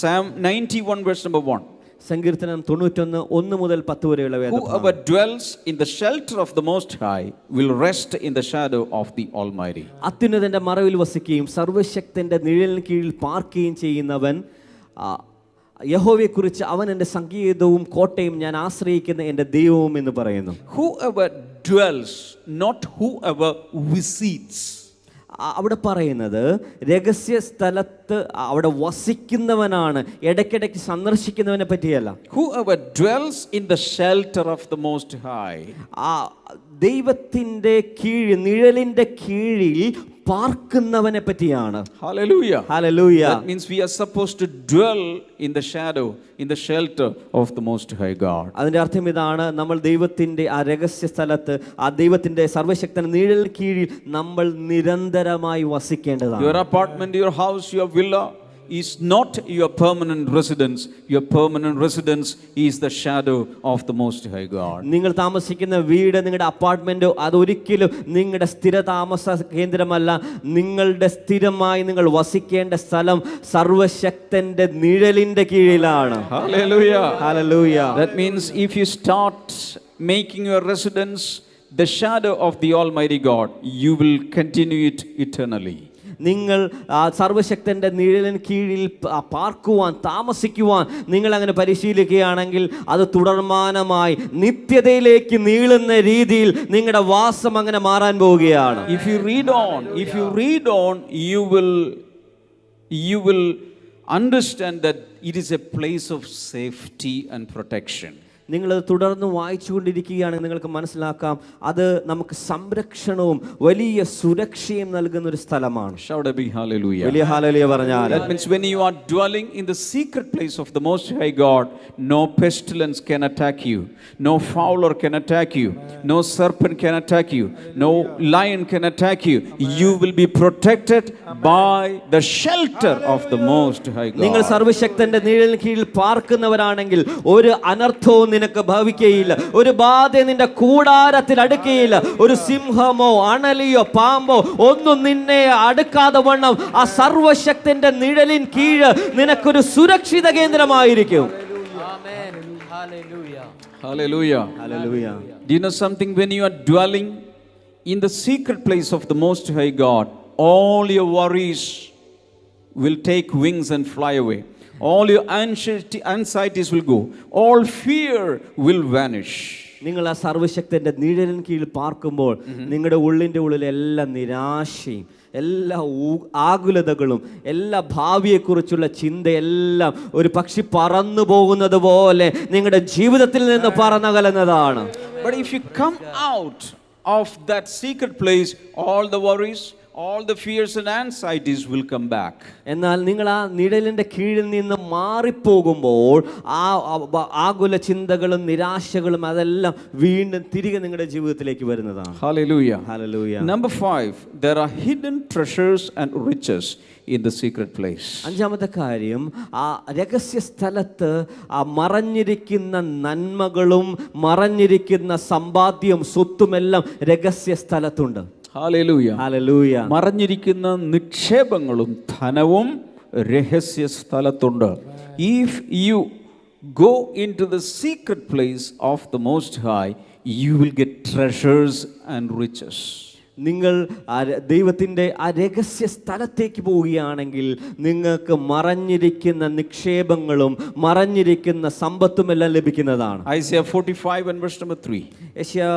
Psalm 91 verse number 1. സങ്കീർത്തനം 91 1 മുതൽ 10 വരെയുള്ള Whoever വേദഭാഗം. dwells in the shelter of the Most High will rest in the shadow of the Almighty. അത്യുന്നതന്റെ മറവിൽ വസിക്കുകയും സർവശക്തന്റെ നിഴലിന് കീഴിൽ പാർക്കുകയും ചെയ്യുന്നവൻ യഹോവയെക്കുറിച്ച് അവൻ എൻ്റെ സംഗീതവും കോട്ടയും ഞാൻ ആശ്രയിക്കുന്ന എൻ്റെ ദൈവവും എന്ന് പറയുന്നു. Whoever dwells, not whoever visits. അവിടെ പറയുന്നത് രഹസ്യ സ്ഥലത്ത് അവിടെ വസിക്കുന്നവനാണ്, ഇടയ്ക്കിടയ്ക്ക് സന്ദർശിക്കുന്നവനെ പറ്റിയല്ല. Whoever dwells in the shelter of the Most High. ദൈവത്തിൻ്റെ കീഴിൽ, നിഴലിൻ്റെ കീഴിൽ പാർക്കുന്നവനെ പറ്റിയാണ്. Hallelujah. Hallelujah. That means we are supposed to dwell in the shadow, in the shelter of the Most High God. അതിന്റെ അർത്ഥം ഇതാണ്, നമ്മൾ ദൈവത്തിന്റെ ആ രഹസ്യ സ്ഥലത്ത്, ആ ദൈവത്തിന്റെ സർവശക്തൻ നിഴലിന് കീഴിൽ നമ്മൾ നിരന്തരമായി വസിക്കേണ്ടതാണ്. Your apartment, your house, your villa is not your permanent residence. Your permanent residence is the shadow of the Most High God. നിങ്ങൾ താമസിക്കുന്ന വീട്, നിങ്ങളുടെ അപ്പാർട്ട്മെന്റോ അതൊരിക്കലും നിങ്ങളുടെ സ്ഥിരതാമസ കേന്ദ്രമല്ല. നിങ്ങളുടെ സ്ഥിരമായി നിങ്ങൾ വസിക്കേണ്ട സ്ഥലം സർവശക്തന്റെ നിഴലിന്റെ കീഴിലാണ്. Hallelujah. Hallelujah. That means if you start making your residence the shadow of the Almighty God, you will continue it eternally. നിങ്ങൾ സർവശക്തന്റെ നിഴലിന് കീഴിൽ പാർക്കുവാൻ, താമസിക്കുവാൻ നിങ്ങൾ അങ്ങനെ പരിശീലിക്കുകയാണെങ്കിൽ അത് തുടർമാനമായി നിത്യതയിലേക്ക് നീളുന്ന രീതിയിൽ നിങ്ങളുടെ വാസം അങ്ങനെ മാറാൻ പോവുകയാണ്. If you read on, you will understand that it is a place of safety and protection. നിങ്ങളത് തുടർന്ന് വായിച്ചുകൊണ്ടിരിക്കുകയാണെങ്കിൽ നിങ്ങൾക്ക് മനസ്സിലാക്കാം അത് നമുക്ക് സംരക്ഷണവും വലിയ സുരക്ഷയും നൽകുന്ന ഒരു സ്ഥലമാണ്. Shout a big hallelujah. വലിയ ഹല്ലേലൂയ പറഞ്ഞാൽ That means when you are dwelling in the secret place of the Most High God, no pestilence can attack you, no fowler can attack you, no serpent can attack you, no lion can attack you. You will be protected by the shelter of the Most High God. നിങ്ങൾ സർവശക്തന്റെ നിഴലിന് കീഴിൽ പാർക്കുന്നവരാണെങ്കിൽ ഒരു അനർത്ഥവും നിനക്ക് ഭവിക്കുകയില്ല, ഒരു ബാധ നിന്റെ കൂടാരത്തിൽ അടുക്കുകയില്ല, ഒരു സിംഹമോ അണലിയോ പാമ്പോ ഒന്നും നിന്നെ അടുക്കാതെ വണ്ണം ആ സർവശക്തന്റെ നിഴലിൻ കീഴ് നിനക്കൊരു സുരക്ഷിത കേന്ദ്രമായിരിക്കും. Hallelujah. Hallelujah. Do you know something? When you are dwelling in the secret place of the Most High God, all your worries will take wings and fly away. All your anxieties will go. All fear will vanish. നിങ്ങൾ ആ സർവശക്തന്റെ നിഴലിൻ കീഴിൽ പാർക്കുമ്പോൾ നിങ്ങളുടെ ഉള്ളിൻ്റെ ഉള്ളിൽ എല്ലാ നിരാശയും, എല്ലാ ആകുലതകളും, എല്ലാ ഭാവിയെക്കുറിച്ചുള്ള ചിന്തയെല്ലാം ഒരു പക്ഷി പറന്നു പോകുന്നത് പോലെ നിങ്ങളുടെ ജീവിതത്തിൽ നിന്ന് പറന്നകലുന്നതാണ്. But if you come out of that secret place, all the worries, all the fears and anxieties will come back. എന്നാൽ നിങ്ങൾ ആ നിഴലിൻ്റെ കീഴിൽ നിന്ന് മാറിപ്പോകുമ്പോൾ ആ ആകുല ചിന്തകളും നിരാശകളും അതെല്ലാം വീണ്ടും തിരികെ നിങ്ങളുടെ ജീവിതത്തിലേക്ക് വരുന്നതാണ്. Hallelujah. Hallelujah. Number 5, there are hidden treasures and riches in the secret place. അഞ്ചാമത്തെ കാര്യം, ആ രഹസ്യ സ്ഥലത്ത് ആ മറഞ്ഞിരിക്കുന്ന നന്മകളും മറഞ്ഞിരിക്കുന്ന സമ്പാദ്യവും സ്വത്തുമെല്ലാം രഹസ്യ സ്ഥലത്തുണ്ട്. Hallelujah. ഹല്ലേലൂയ. മറഞ്ഞിരിക്കുന്ന നിക്ഷേപങ്ങളും ധനവും രഹസ്യ സ്ഥലത്തുണ്ട്. If you go into the secret place of the Most High, you will get treasures and riches. നിങ്ങൾ ദൈവത്തിൻ്റെ ആ രഹസ്യ സ്ഥലത്തേക്ക് പോവുകയാണെങ്കിൽ നിങ്ങൾക്ക് മറഞ്ഞിരിക്കുന്ന നിക്ഷേപങ്ങളും മറഞ്ഞിരിക്കുന്ന സമ്പത്തുമെല്ലാം ലഭിക്കുന്നതാണ്. Isaiah 45 and verse number 3. യെശയ്യാ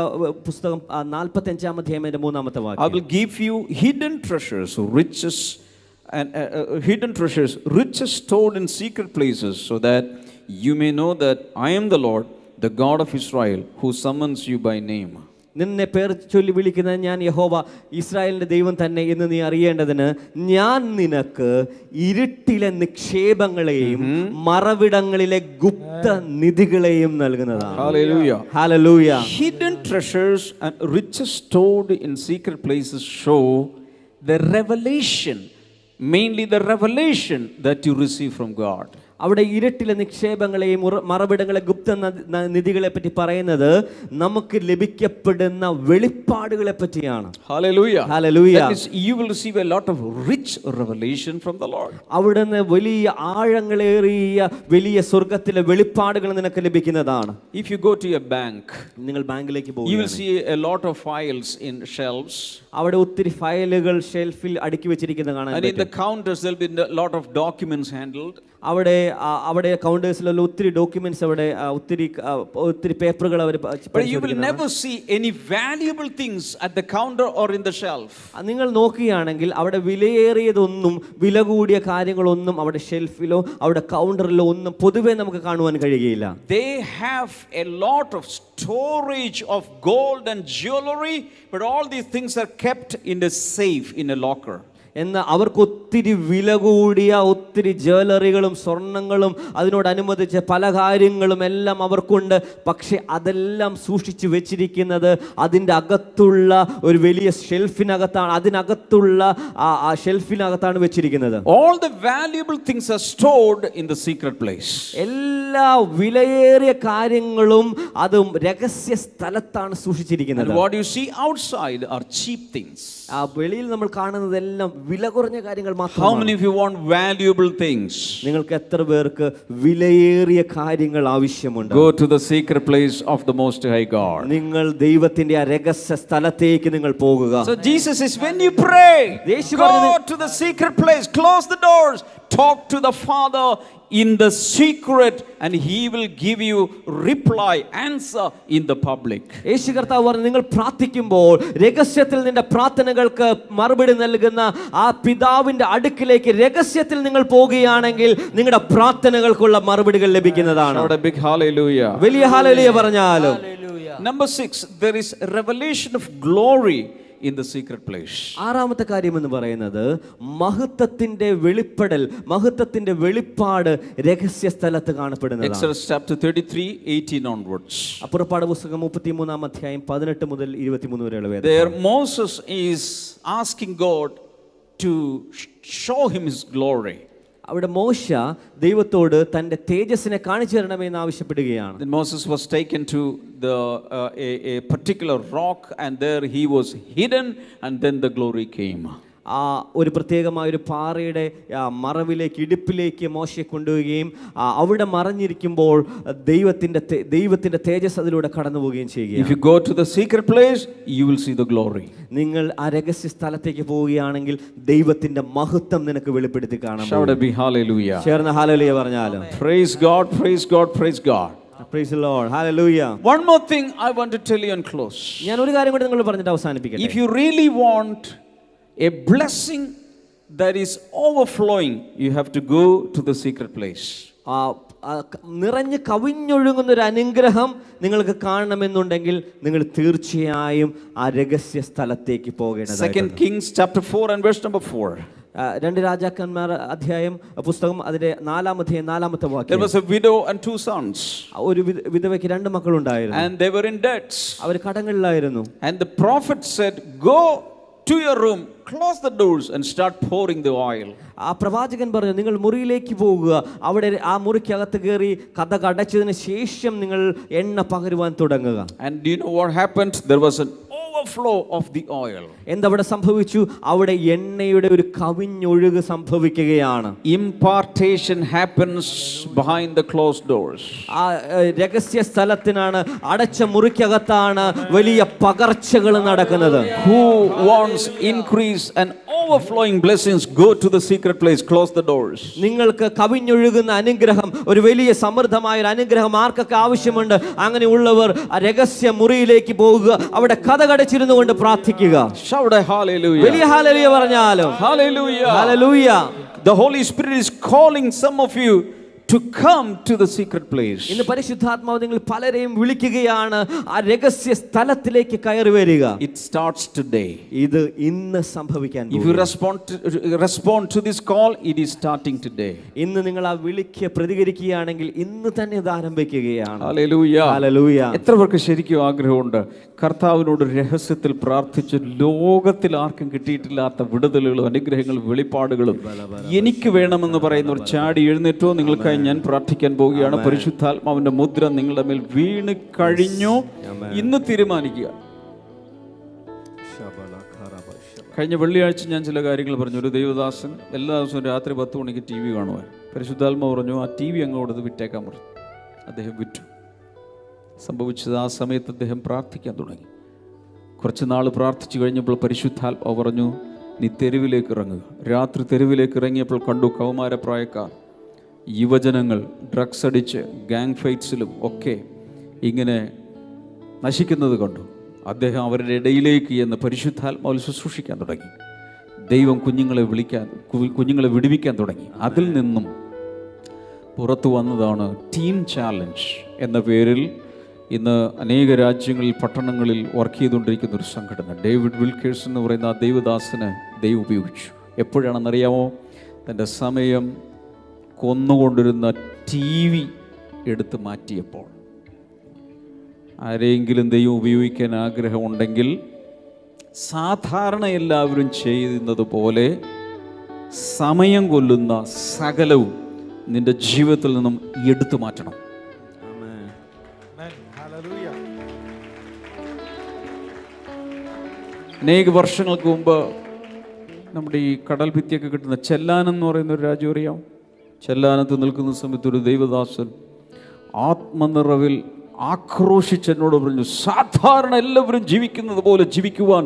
പുസ്തകം 45-ാം അധ്യായത്തിന്റെ 3-ാമത്തെ I വാക്യം. will give you hidden treasures, riches and hidden treasures, riches stored in secret places, so that you may know that I am the Lord, the God of Israel, who summons you by name. നിന്നെ പേർ ചൊല്ലി വിളിക്കുന്നത് ഞാൻ യഹോവ, ഇസ്രായേലിന്റെ ദൈവം തന്നെ എന്ന് നീ അറിയേണ്ടതിന് ഞാൻ നിനക്ക് ഇരുട്ടിലെ നിക്ഷേപങ്ങളെയും മറവിടങ്ങളിലെ ഗുപ്ത നിധികളെയും നൽകുന്നതാണ്. Hallelujah. Hallelujah. Hidden treasures and riches stored in secret places show the revelation, mainly the revelation that you receive from God. അവിടെ ഇരുട്ടിലെ നിക്ഷേപങ്ങളെയും മറവിടങ്ങളെ ഗുപ്ത നിധികളെ പറ്റി പറയുന്നത് നമുക്ക് ലഭിക്കപ്പെടുന്ന വെളിപ്പാടുകളെ പറ്റിയാണ്. Hallelujah. Hallelujah. That is, you will receive a lot of rich revelation from the Lord. അവിടുന്ന് വലിയ ആഴങ്ങളേറിയ വലിയ സ്വർഗത്തിലെ വെളിപ്പാടുകൾ നിനക്ക് ലഭിക്കുന്നതാണ്. If you go to a bank, നിങ്ങൾ ബാങ്കിലേക്ക് you will പോകുക, see a lot of files in shelves. അവിടെ ഒത്തിരി ഫയലുകൾ ഷെൽഫിൽ അടുക്കി വെച്ചിരിക്കുന്നത് കാണാൻ And in പറ്റും. the counters there will be a lot of documents handled. അവിടെ കൗണ്ടേഴ്സിലുള്ള ഒത്തിരി ഡോക്യുമെന്റ്സ്, അവിടെ ഒത്തിരി പേപ്പറുകൾ അവർ. But you will never see any valuable things at the counter or in the shelf. നിങ്ങൾ നോക്കുകയാണെങ്കിൽ അവിടെ വിലയേറിയതൊന്നും വില കൂടിയ കാര്യങ്ങളൊന്നും അവിടെ ഷെൽഫിലോ അവിടെ കൗണ്ടറിലോ ഒന്നും പൊതുവെ നമുക്ക് കാണുവാൻ കഴിയുകയില്ല. They have a lot of storage of gold and jewelry, but all these things are kept in a safe, in a locker. എന്നാൽ അവർക്ക് ഒത്തിരി വില കൂടിയ ഒത്തിരി ജ്വല്ലറികളും സ്വർണങ്ങളും അതിനോടനുബന്ധിച്ച പല കാര്യങ്ങളും എല്ലാം അവർക്കുണ്ട്. പക്ഷെ അതെല്ലാം സൂക്ഷിച്ചു വെച്ചിരിക്കുന്നത് അതിൻ്റെ അകത്തുള്ള ഒരു വലിയ ഷെൽഫിനകത്താണ്, അതിനകത്തുള്ള ആ ഷെൽഫിനകത്താണ് വെച്ചിരിക്കുന്നത്. All the valuable things are stored in the secret place. എല്ലാ വിലയേറിയ കാര്യങ്ങളും അതും രഹസ്യ സ്ഥലത്താണ് സൂക്ഷിച്ചിരിക്കുന്നത്. And what you see outside are cheap things. ആ വെളിയിൽ നമ്മൾ കാണുന്നതെല്ലാം വില കുറഞ്ഞ കാര്യങ്ങൾ How മാത്രമാണ്. many of you want valuable things? നിങ്ങൾക്ക് എത്ര പേർക്ക് വിലയേറിയ കാര്യങ്ങൾ ആവശ്യമുണ്ട്? Go to the secret place of the Most High God. നിങ്ങൾ ദൈവത്തിന്റെ ആ രഹസ്യ സ്ഥലത്തേക്ക് നിങ്ങൾ പോകുക. So Jesus is, when you pray, Yeshu go പറഞ്ഞു, to the secret place, close the doors, talk to the Father in the secret, and He will give you reply, answer in the public. യേശു കർത്താവ് പറഞ്ഞു, നിങ്ങൾ പ്രാർത്ഥിക്കുമ്പോൾ രഹസ്യത്തിൽ നിന്റെ പ്രാർത്ഥനകൾക്ക് മറുപടി നൽകുന്ന ആ പിതാവിന്റെ അടുക്കിലേക്ക് രഹസ്യത്തിൽ നിങ്ങൾ പോകുകയാണെങ്കിൽ നിങ്ങളുടെ പ്രാർത്ഥനകൾക്കുള്ള മറുപടികൾ ലഭിക്കുന്നതാണ്. Shout a big hallelujah. വലിയ ഹല്ലേലൂയ പറഞ്ഞാലും. Number 6, there is revelation of glory in the secret place. ആറാമത്തെ കാര്യം എന്ന് പറയുന്നത് മഹത്വത്തിന്റെ വെളിപ്പെടൽ, മഹത്വത്തിന്റെ വെളിപ്പാട് രഹസ്യ സ്ഥലത്ത് കാണപ്പെടുന്നതാണ്. Exodus chapter 33:18 onwards. പുറപ്പാട് പുസ്തകം 33-ാം അധ്യായം 18 മുതൽ 23 വരെയുള്ള വേദം. There Moses is asking God to show him his glory. അവിടെ മോശ ദൈവത്തോട് തന്റെ തേജസ്സിനെ കാണിച്ചു തരണമെന്ന് ആവശ്യപ്പെടുകയാണ്. Then Moses was taken to a particular rock, and there he was hidden, and then the glory came. ആ ഒരു പ്രത്യേകമായ ഒരു പാറയുടെ മറവിലേക്ക്, ഇടുപ്പിലേക്ക് മോശയെ കൊണ്ടുപോവുകയും അവിടെ മറഞ്ഞിരിക്കുമ്പോൾ ദൈവത്തിന്റെ തേജസ് അതിലൂടെ കടന്നു പോവുകയും ചെയ്യുകയാണ്. If you go to the secret place, you will see the glory. നിങ്ങൾ ആ രഹസ്യ സ്ഥലത്തേക്ക് പോവുകയാണെങ്കിൽ ദൈവത്തിന്റെ മഹത്വം നിനക്ക് വെളിപ്പെടുത്തി കാണാം. Shout a big hallelujah. ചേർന്ന് ഹല്ലേലൂയ പറഞ്ഞാലും. Praise God, praise God, praise God. Praise the Lord. Hallelujah. One more thing I want to tell you and close. ഞാൻ ഒരു കാര്യം കൂടി നിങ്ങൾ പറഞ്ഞിട്ട് അവസാനിപ്പിക്കട്ടെ. If you really want a blessing that is overflowing, you have to go to the secret place. നിറഞ്ഞ് കവിഞ്ഞൊഴുകുന്ന ഒരു അനുഗ്രഹം നിങ്ങൾക്ക് കാണണമെന്നുണ്ടെങ്കിൽ നിങ്ങൾ തീർച്ചയായും ആ രഹസ്യ സ്ഥലത്തേക്ക് പോകേണ്ടതാണ്. 2 Kings chapter 4 and verse number 4. രണ്ട് രാജാക്കന്മാർ അധ്യായം പുസ്തകം അതിന്റെ 4-ാമത്തെ വാക്യം. There was a widow and 2 sons. ഒരു വിധവയ്ക്ക് 2 മക്കളുണ്ടായിരുന്നു. And they were in debts. Our കടങ്ങളിലായിരുന്നു. And the prophet said, go to your room, close the doors and start pouring the oil. ആ പ്രവാചകൻ പറഞ്ഞു, നിങ്ങൾ മുറിയിലേക്ക് പോകുക, അവിടെ ആ മുറിക്കകത്ത് കയറി കതക് അടച്ചതിന് ശേഷം നിങ്ങൾ എണ്ണ പകരുവാൻ തുടങ്ങുക. And do you know what happened? There was an overflow of the oil. എന്തവിടെ സംഭവിച്ചു? അവിടെ എണ്ണയുടെ ഒരു കവിഞ്ഞൊഴുക് സംഭവിക്കുകയാണ്. Impartation happens behind the closed doors. ആ രഹസ്യ സ്ഥലത്തിനാണ്, അടച്ച മുറിക്കകത്താണ് വലിയ പകർച്ചകൾ നടക്കുന്നത്. Who wants increase and overflowing blessings? Go to the secret place, close the doors. നിങ്ങൾക്ക് കവിഞ്ഞൊഴുകുന്ന അനുഗ്രഹം, ഒരു വലിയ സമൃദ്ധമായ ഒരു അനുഗ്രഹം ആർക്കൊക്കെ ആവശ്യമുണ്ട്, അങ്ങനെയുള്ളവർ ആ രഹസ്യ മുറിയിലേക്ക് പോകുക, അവിടെ കതകടച്ചിരുന്നു കൊണ്ട് പ്രാർത്ഥിക്കുക. Shout a hallelujah. വലിയ ഹല്ലേലൂയ പറഞ്ഞാലും. Hallelujah. Hallelujah. The Holy Spirit is calling some of you to come to the secret place. ഇന്ന് പരിശുദ്ധാത്മാവ് നിങ്ങൾ പലരെയും വിളിക്കുകയാണ് ആ രഹസ്യ സ്ഥലത്തിലേക്ക് കയറി വരിക. It starts today. ഇത് ഇന്ന് സംഭവിക്കാൻ If you respond to this call, it is starting today. ഇന്ന് നിങ്ങൾ ആ വിളിക്ക് പ്രതികരിക്കുകയാണെങ്കിൽ ഇന്ന് തന്നെ ഇത് ആരംഭിക്കുകയാണ്. Hallelujah. ഹല്ലേലൂയ. എത്ര പേർക്ക് ശരിക്കും ആഗ്രഹമുണ്ട് കർത്താവിനോട് രഹസ്യത്തിൽ പ്രാർത്ഥിച്ച് ലോകത്തിൽ ആർക്കും കിട്ടിയിട്ടില്ലാത്ത വിടുതലുകളും അനുഗ്രഹങ്ങളും വെളിപ്പാടുകളും എനിക്ക് വേണമെന്ന് പറയുന്ന ഒരു ചാടി എഴുന്നേറ്റോ? നിങ്ങൾക്കായി ഞാൻ പ്രാർത്ഥിക്കാൻ പോവുകയാണ്. പരിശുദ്ധാത്മാവിന്റെ മുദ്ര നിങ്ങളുടെ മേൽ വീണ് കഴിഞ്ഞു. ഇന്ന് തീരുമാനിക്കുക. കഴിഞ്ഞ വെള്ളിയാഴ്ച ഞാൻ ചില കാര്യങ്ങൾ പറഞ്ഞു. ഒരു ദൈവദാസൻ എല്ലാ ദിവസവും രാത്രി 10 മണിക്ക് TV കാണുവാൻ. പരിശുദ്ധാത്മാവ് പറഞ്ഞു, ആ TV അങ്ങ് കൊടുത്ത് വിറ്റേക്കാൻ പറഞ്ഞു. അദ്ദേഹം വിറ്റു. സംഭവിച്ചത് ആ സമയത്ത് അദ്ദേഹം പ്രാർത്ഥിക്കാൻ തുടങ്ങി. കുറച്ച് നാൾ പ്രാർത്ഥിച്ചു കഴിഞ്ഞപ്പോൾ പരിശുദ്ധാത്മാവ് പറഞ്ഞു, നീ തെരുവിലേക്ക് ഇറങ്ങുക. രാത്രി തെരുവിലേക്ക് ഇറങ്ങിയപ്പോൾ കണ്ടു കൗമാരപ്രായക്കാർ, യുവജനങ്ങൾ ഡ്രഗ്സ് അടിച്ച് ഗാങ് ഫൈറ്റ്സിലും ഒക്കെ ഇങ്ങനെ നശിക്കുന്നത് കണ്ടു. അദ്ദേഹം അവരുടെ ഇടയിലേക്ക് എന്ന് പരിശുദ്ധാത്മാവിൽ ശുശ്രൂഷിക്കാൻ തുടങ്ങി. ദൈവം കുഞ്ഞുങ്ങളെ വിടുവിക്കാൻ തുടങ്ങി. അതിൽ നിന്നും പുറത്തു വന്നതാണ് ടീം ചാലഞ്ച് എന്ന പേരിൽ ഇന്ന് അനേക രാജ്യങ്ങളിൽ, പട്ടണങ്ങളിൽ വർക്ക് ചെയ്തുകൊണ്ടിരിക്കുന്ന ഒരു സംഘടന. ഡേവിഡ് വിൽക്കേഴ്സ് എന്ന് പറയുന്ന ആ ദൈവദാസന് ദൈവം ഉപയോഗിച്ചു. എപ്പോഴാണെന്നറിയാമോ? തൻ്റെ സമയം കൊന്നുകൊണ്ടിരുന്ന TV എടുത്ത് മാറ്റിയപ്പോൾ. ആരെങ്കിലും ദൈവം ഉപയോഗിക്കാൻ ആഗ്രഹമുണ്ടെങ്കിൽ സാധാരണ എല്ലാവരും ചെയ്യുന്നത് പോലെ സമയം കൊല്ലുന്ന സകലവും നിന്റെ ജീവിതത്തിൽ നിന്നും എടുത്തു മാറ്റണം. അനേക വർഷങ്ങൾക്ക് മുമ്പ് നമ്മുടെ ഈ കടൽ ഭിത്തിയൊക്കെ കിട്ടുന്ന ചെല്ലാനെന്ന് പറയുന്ന ഒരു രാജ്യം അറിയാം. ചെല്ലാനത്ത് നിൽക്കുന്ന സമയത്ത് ഒരു ദൈവദാസൻ ആത്മനിറവിൽ ആക്രോശിച്ചെന്നോട് പറഞ്ഞു, സാധാരണ എല്ലാവരും ജീവിക്കുന്നത് പോലെ ജീവിക്കുവാൻ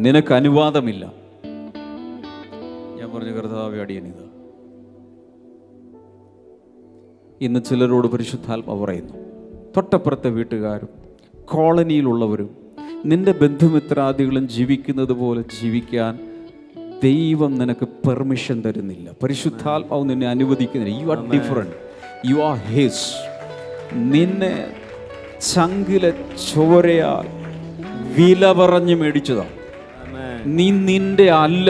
നിനക്ക് അനുവാദമില്ല. ഞാൻ പറഞ്ഞു, കർത്താവേ, അടിയനിത്. ഇന്ന് ചിലരോട് പരിശുദ്ധാത്മ പറയുന്നു, തൊട്ടപ്പുറത്തെ വീട്ടുകാരും കോളനിയിലുള്ളവരും നിന്റെ ബന്ധുമിത്രാദികളും ജീവിക്കുന്നത് പോലെ ജീവിക്കാൻ ദൈവം നിനക്ക് പെർമിഷൻ തരുന്നില്ല. പരിശുദ്ധാത്മാവ് നിന്നെ അനുവദിക്കുന്നില്ല. You are different, you are his. നിന്നെ ചങ്കിലെ ചോരയാൽ വില പറഞ്ഞ് മേടിച്ചതാണ്. നീ നിന്റെ അല്ല,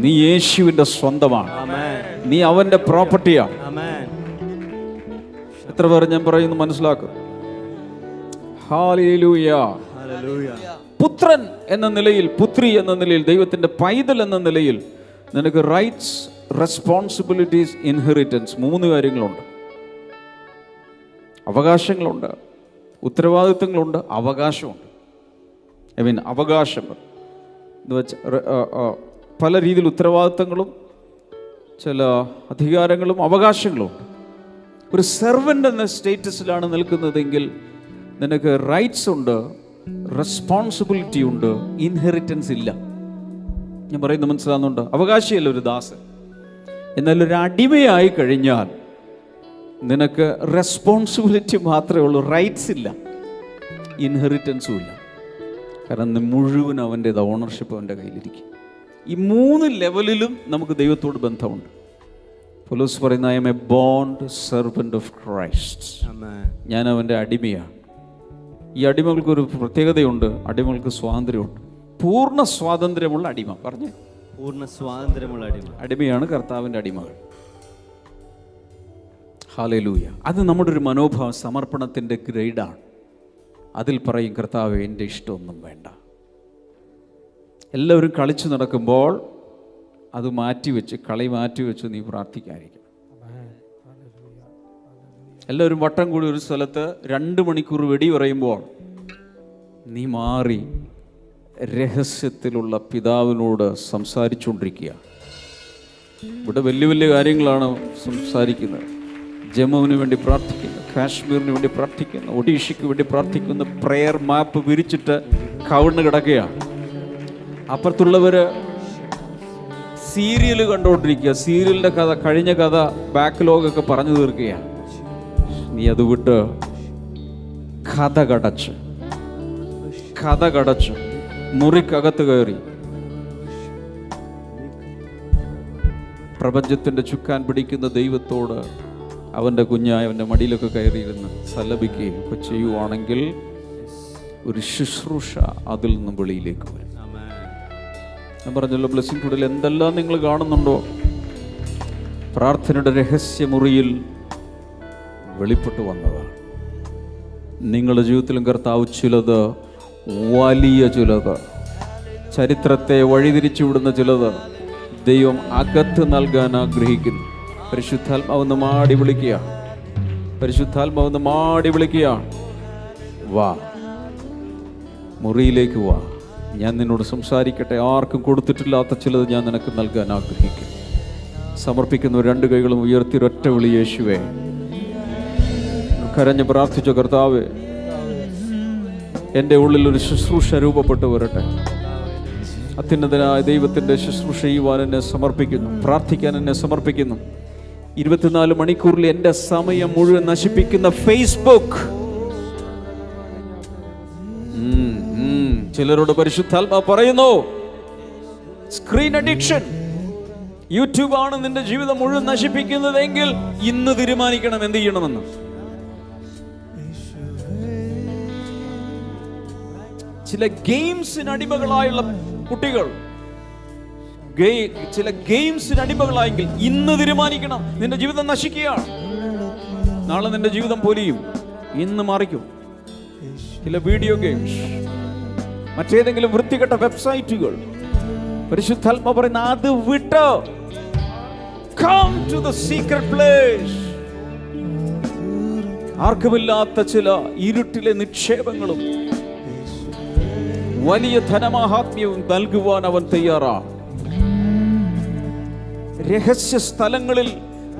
നീ യേശുവിൻ്റെ സ്വന്തമാണ്. നീ അവൻ്റെ പ്രോപ്പർട്ടിയാണ്. എത്ര പേർ ഞാൻ പറയുന്നു മനസ്സിലാക്കും? ഹല്ലേലൂയ. പുത്രൻ എന്ന നിലയിൽ, പുത്രി എന്ന നിലയിൽ, ദൈവത്തിൻ്റെ പൈതൽ എന്ന നിലയിൽ നിനക്ക് റൈറ്റ്സ്, റെസ്പോൺസിബിലിറ്റീസ്, ഇൻഹെറിറ്റൻസ്, 3 കാര്യങ്ങളുണ്ട്. അവകാശങ്ങളുണ്ട്, ഉത്തരവാദിത്തങ്ങളുണ്ട്, അവകാശമുണ്ട്. അവകാശങ്ങൾ എന്ന് വെച്ചാൽ പല രീതിയിൽ ഉത്തരവാദിത്തങ്ങളും ചില അധികാരങ്ങളും അവകാശങ്ങളും ഉണ്ട്. ഒരു സെർവൻ്റ് എന്ന സ്റ്റേറ്റസിലാണ് നിൽക്കുന്നതെങ്കിൽ നിനക്ക് റൈറ്റ്സ് ഉണ്ട്, റെസ്പോൺസിബിലിറ്റി ഉണ്ട്, ഇൻഹെറിറ്റൻസ് ഇല്ല. ഞാൻ പറയുന്നത് മനസ്സിലാകുന്നുണ്ട്? അവകാശിയല്ല ഒരു ദാസൻ. എന്നാൽ ഒരു അടിമയായി കഴിഞ്ഞാൽ നിനക്ക് റെസ്പോൺസിബിലിറ്റി മാത്രമേ ഉള്ളൂ, റൈറ്റ്സ് ഇല്ല, ഇൻഹെറിറ്റൻസും ഇല്ല. കാരണം മുഴുവൻ അവൻ്റേത്, ഓണർഷിപ്പ് അവൻ്റെ കയ്യിലിരിക്കും. ഈ 3 ലെവലിലും നമുക്ക് ദൈവത്തോട് ബന്ധമുണ്ട്. പൗലോസ് പറയുന്ന, I M A bond servant of Christ. ഞാൻ അവൻ്റെ അടിമയാണ്. ഈ അടിമകൾക്കൊരു പ്രത്യേകതയുണ്ട്, അടിമകൾക്ക് സ്വാതന്ത്ര്യമുണ്ട്. പൂർണ്ണ സ്വാതന്ത്ര്യമുള്ള അടിമ. പറഞ്ഞേ, പൂർണ്ണ സ്വാതന്ത്ര്യമുള്ള അടിമ. അടിമയാണ് കർത്താവിൻ്റെ അടിമകൾ. ഹല്ലേലൂയ. അത് നമ്മുടെ ഒരു മനോഭാവം, സമർപ്പണത്തിൻ്റെ ഗ്രേഡാണ്. അതിൽ പറയും, കർത്താവേ, എൻ്റെ ഇഷ്ടമൊന്നും വേണ്ട. എല്ലാവരും കളിച്ചു നടക്കുമ്പോൾ അത് മാറ്റിവെച്ച്, കളി മാറ്റിവെച്ച് നീ പ്രാർത്ഥിക്കാതിരിക്കണം. എല്ലാവരും വട്ടം കൂടി ഒരു സ്ഥലത്ത് 2 മണിക്കൂർ വെടി പറയുമ്പോൾ നീ മാറി രഹസ്യത്തിലുള്ള പിതാവിനോട് സംസാരിച്ചുകൊണ്ടിരിക്കുക. ഇവിടെ വലിയ വലിയ കാര്യങ്ങളാണ് സംസാരിക്കുന്നത്. ജമ്മുവിന് വേണ്ടി പ്രാർത്ഥിക്കുന്നു, കാശ്മീരിന് വേണ്ടി പ്രാർത്ഥിക്കുന്നു, ഒഡീഷയ്ക്ക് വേണ്ടി പ്രാർത്ഥിക്കുന്നു. പ്രെയർ മാപ്പ് വിരിച്ചിട്ട് കവിണ്ണ് കിടക്കുകയാണ്. അപ്പുറത്തുള്ളവർ സീരിയൽ കണ്ടുകൊണ്ടിരിക്കുക. സീരിയലിൻ്റെ കഥ, കഴിഞ്ഞ കഥ, ബാക്ക്ലോഗൊക്കെ പറഞ്ഞു തീർക്കുകയാണ്. നീ അത് വിട്ട് കഥ കടച്ച് മുറിക്കകത്ത് കയറി പ്രപഞ്ചത്തിൻ്റെ ചുക്കാൻ പിടിക്കുന്ന ദൈവത്തോട് അവൻ്റെ കുഞ്ഞായ അവൻ്റെ മടിയിലൊക്കെ കയറിയിരുന്ന് സല്ലപിക്കുകയൊക്കെ ചെയ്യുവാണെങ്കിൽ ഒരു ശുശ്രൂഷ അതിൽ നിന്നും വെളിയിലേക്ക് വരും. ഞാൻ പറഞ്ഞല്ലോ, ബ്ലെസ്സിംഗ് ടുഡേയിൽ എന്തെല്ലാം നിങ്ങൾ കാണുന്നുണ്ടോ, പ്രാർത്ഥനയുടെ രഹസ്യമുറിയിൽ വെളിപ്പെട്ടു വന്നതാണ്. നിങ്ങളുടെ ജീവിതത്തിലും കർത്താവ് ചിലത്, വലിയ ചിലത്, ചരിത്രത്തെ വഴിതിരിച്ചു വിടുന്ന ചിലത് ദൈവം അകത്ത് നൽകാൻ ആഗ്രഹിക്കുന്നു. പരിശുദ്ധാത്മാവെന്ന് മാടി വിളിക്കുക, പരിശുദ്ധാത്മാവെന്ന് മാടി വിളിക്കുക. വാ, മുറിയിലേക്ക് വാ, ഞാൻ നിന്നോട് സംസാരിക്കട്ടെ. ആർക്കും കൊടുത്തിട്ടില്ലാത്ത ചിലത് ഞാൻ നിനക്ക് നൽകാൻ ആഗ്രഹിക്കുന്നു. സമർപ്പിക്കുന്ന 2 കൈകളും ഉയർത്തി ഒറ്റ വിളി, യേശുവേ. കരഞ്ഞ് പ്രാർത്ഥിച്ച കർത്താവേ, എൻ്റെ ഉള്ളിൽ ഒരു ശുശ്രൂഷ രൂപപ്പെട്ടു വരട്ടെ. അത്യുന്നതനായ ദൈവത്തിൻ്റെ ശുശ്രൂഷ ചെയ്യുവാൻ എന്നെ സമർപ്പിക്കുന്നു, പ്രാർത്ഥിക്കാൻ എന്നെ സമർപ്പിക്കുന്നു. 24 മണിക്കൂറിൽ എൻ്റെ സമയം മുഴുവൻ നശിപ്പിക്കുന്ന ഫേസ്ബുക്ക്, ചിലരോട് പരിശുദ്ധാത്മാ പറയുന്നു, സ്ക്രീൻ അഡിക്ഷൻ, യൂട്യൂബ് ആണ് നിന്റെ ജീവിതം മുഴുവൻ നശിപ്പിക്കുന്നതെങ്കിൽ ഇന്ന് തീരുമാനിക്കണം എന്ത് ചെയ്യണമെന്ന്. ചില ഗെയിംസിന് അടിമകളായുള്ള കുട്ടികൾ ചില ഗെയിംസിന് അടിമകളായെങ്കിൽ ഇന്ന് തീരുമാനിക്കണം, നിന്റെ ജീവിതം നശിക്കുകയാണ്. നാളെ നിന്റെ ജീവിതം പൊലിയും, ഇന്ന് മാറിക്കും. ചില വീഡിയോ ഗെയിംസ്, മറ്റേതെങ്കിലും വൃത്തികെട്ട വെബ്സൈറ്റുകൾ, പരിശുദ്ധാത്മാ പറയുന്ന അത് വിട്ട് come to the secret place. ആർക്കുമില്ലാത്ത ചില ഇരുട്ടിലെ നിക്ഷേപങ്ങളും വലിയ ധനമാഹാത്മ്യവും നൽകുവാൻ അവൻ തയ്യാറാണ്. രഹസ്യ സ്ഥലങ്ങളിൽ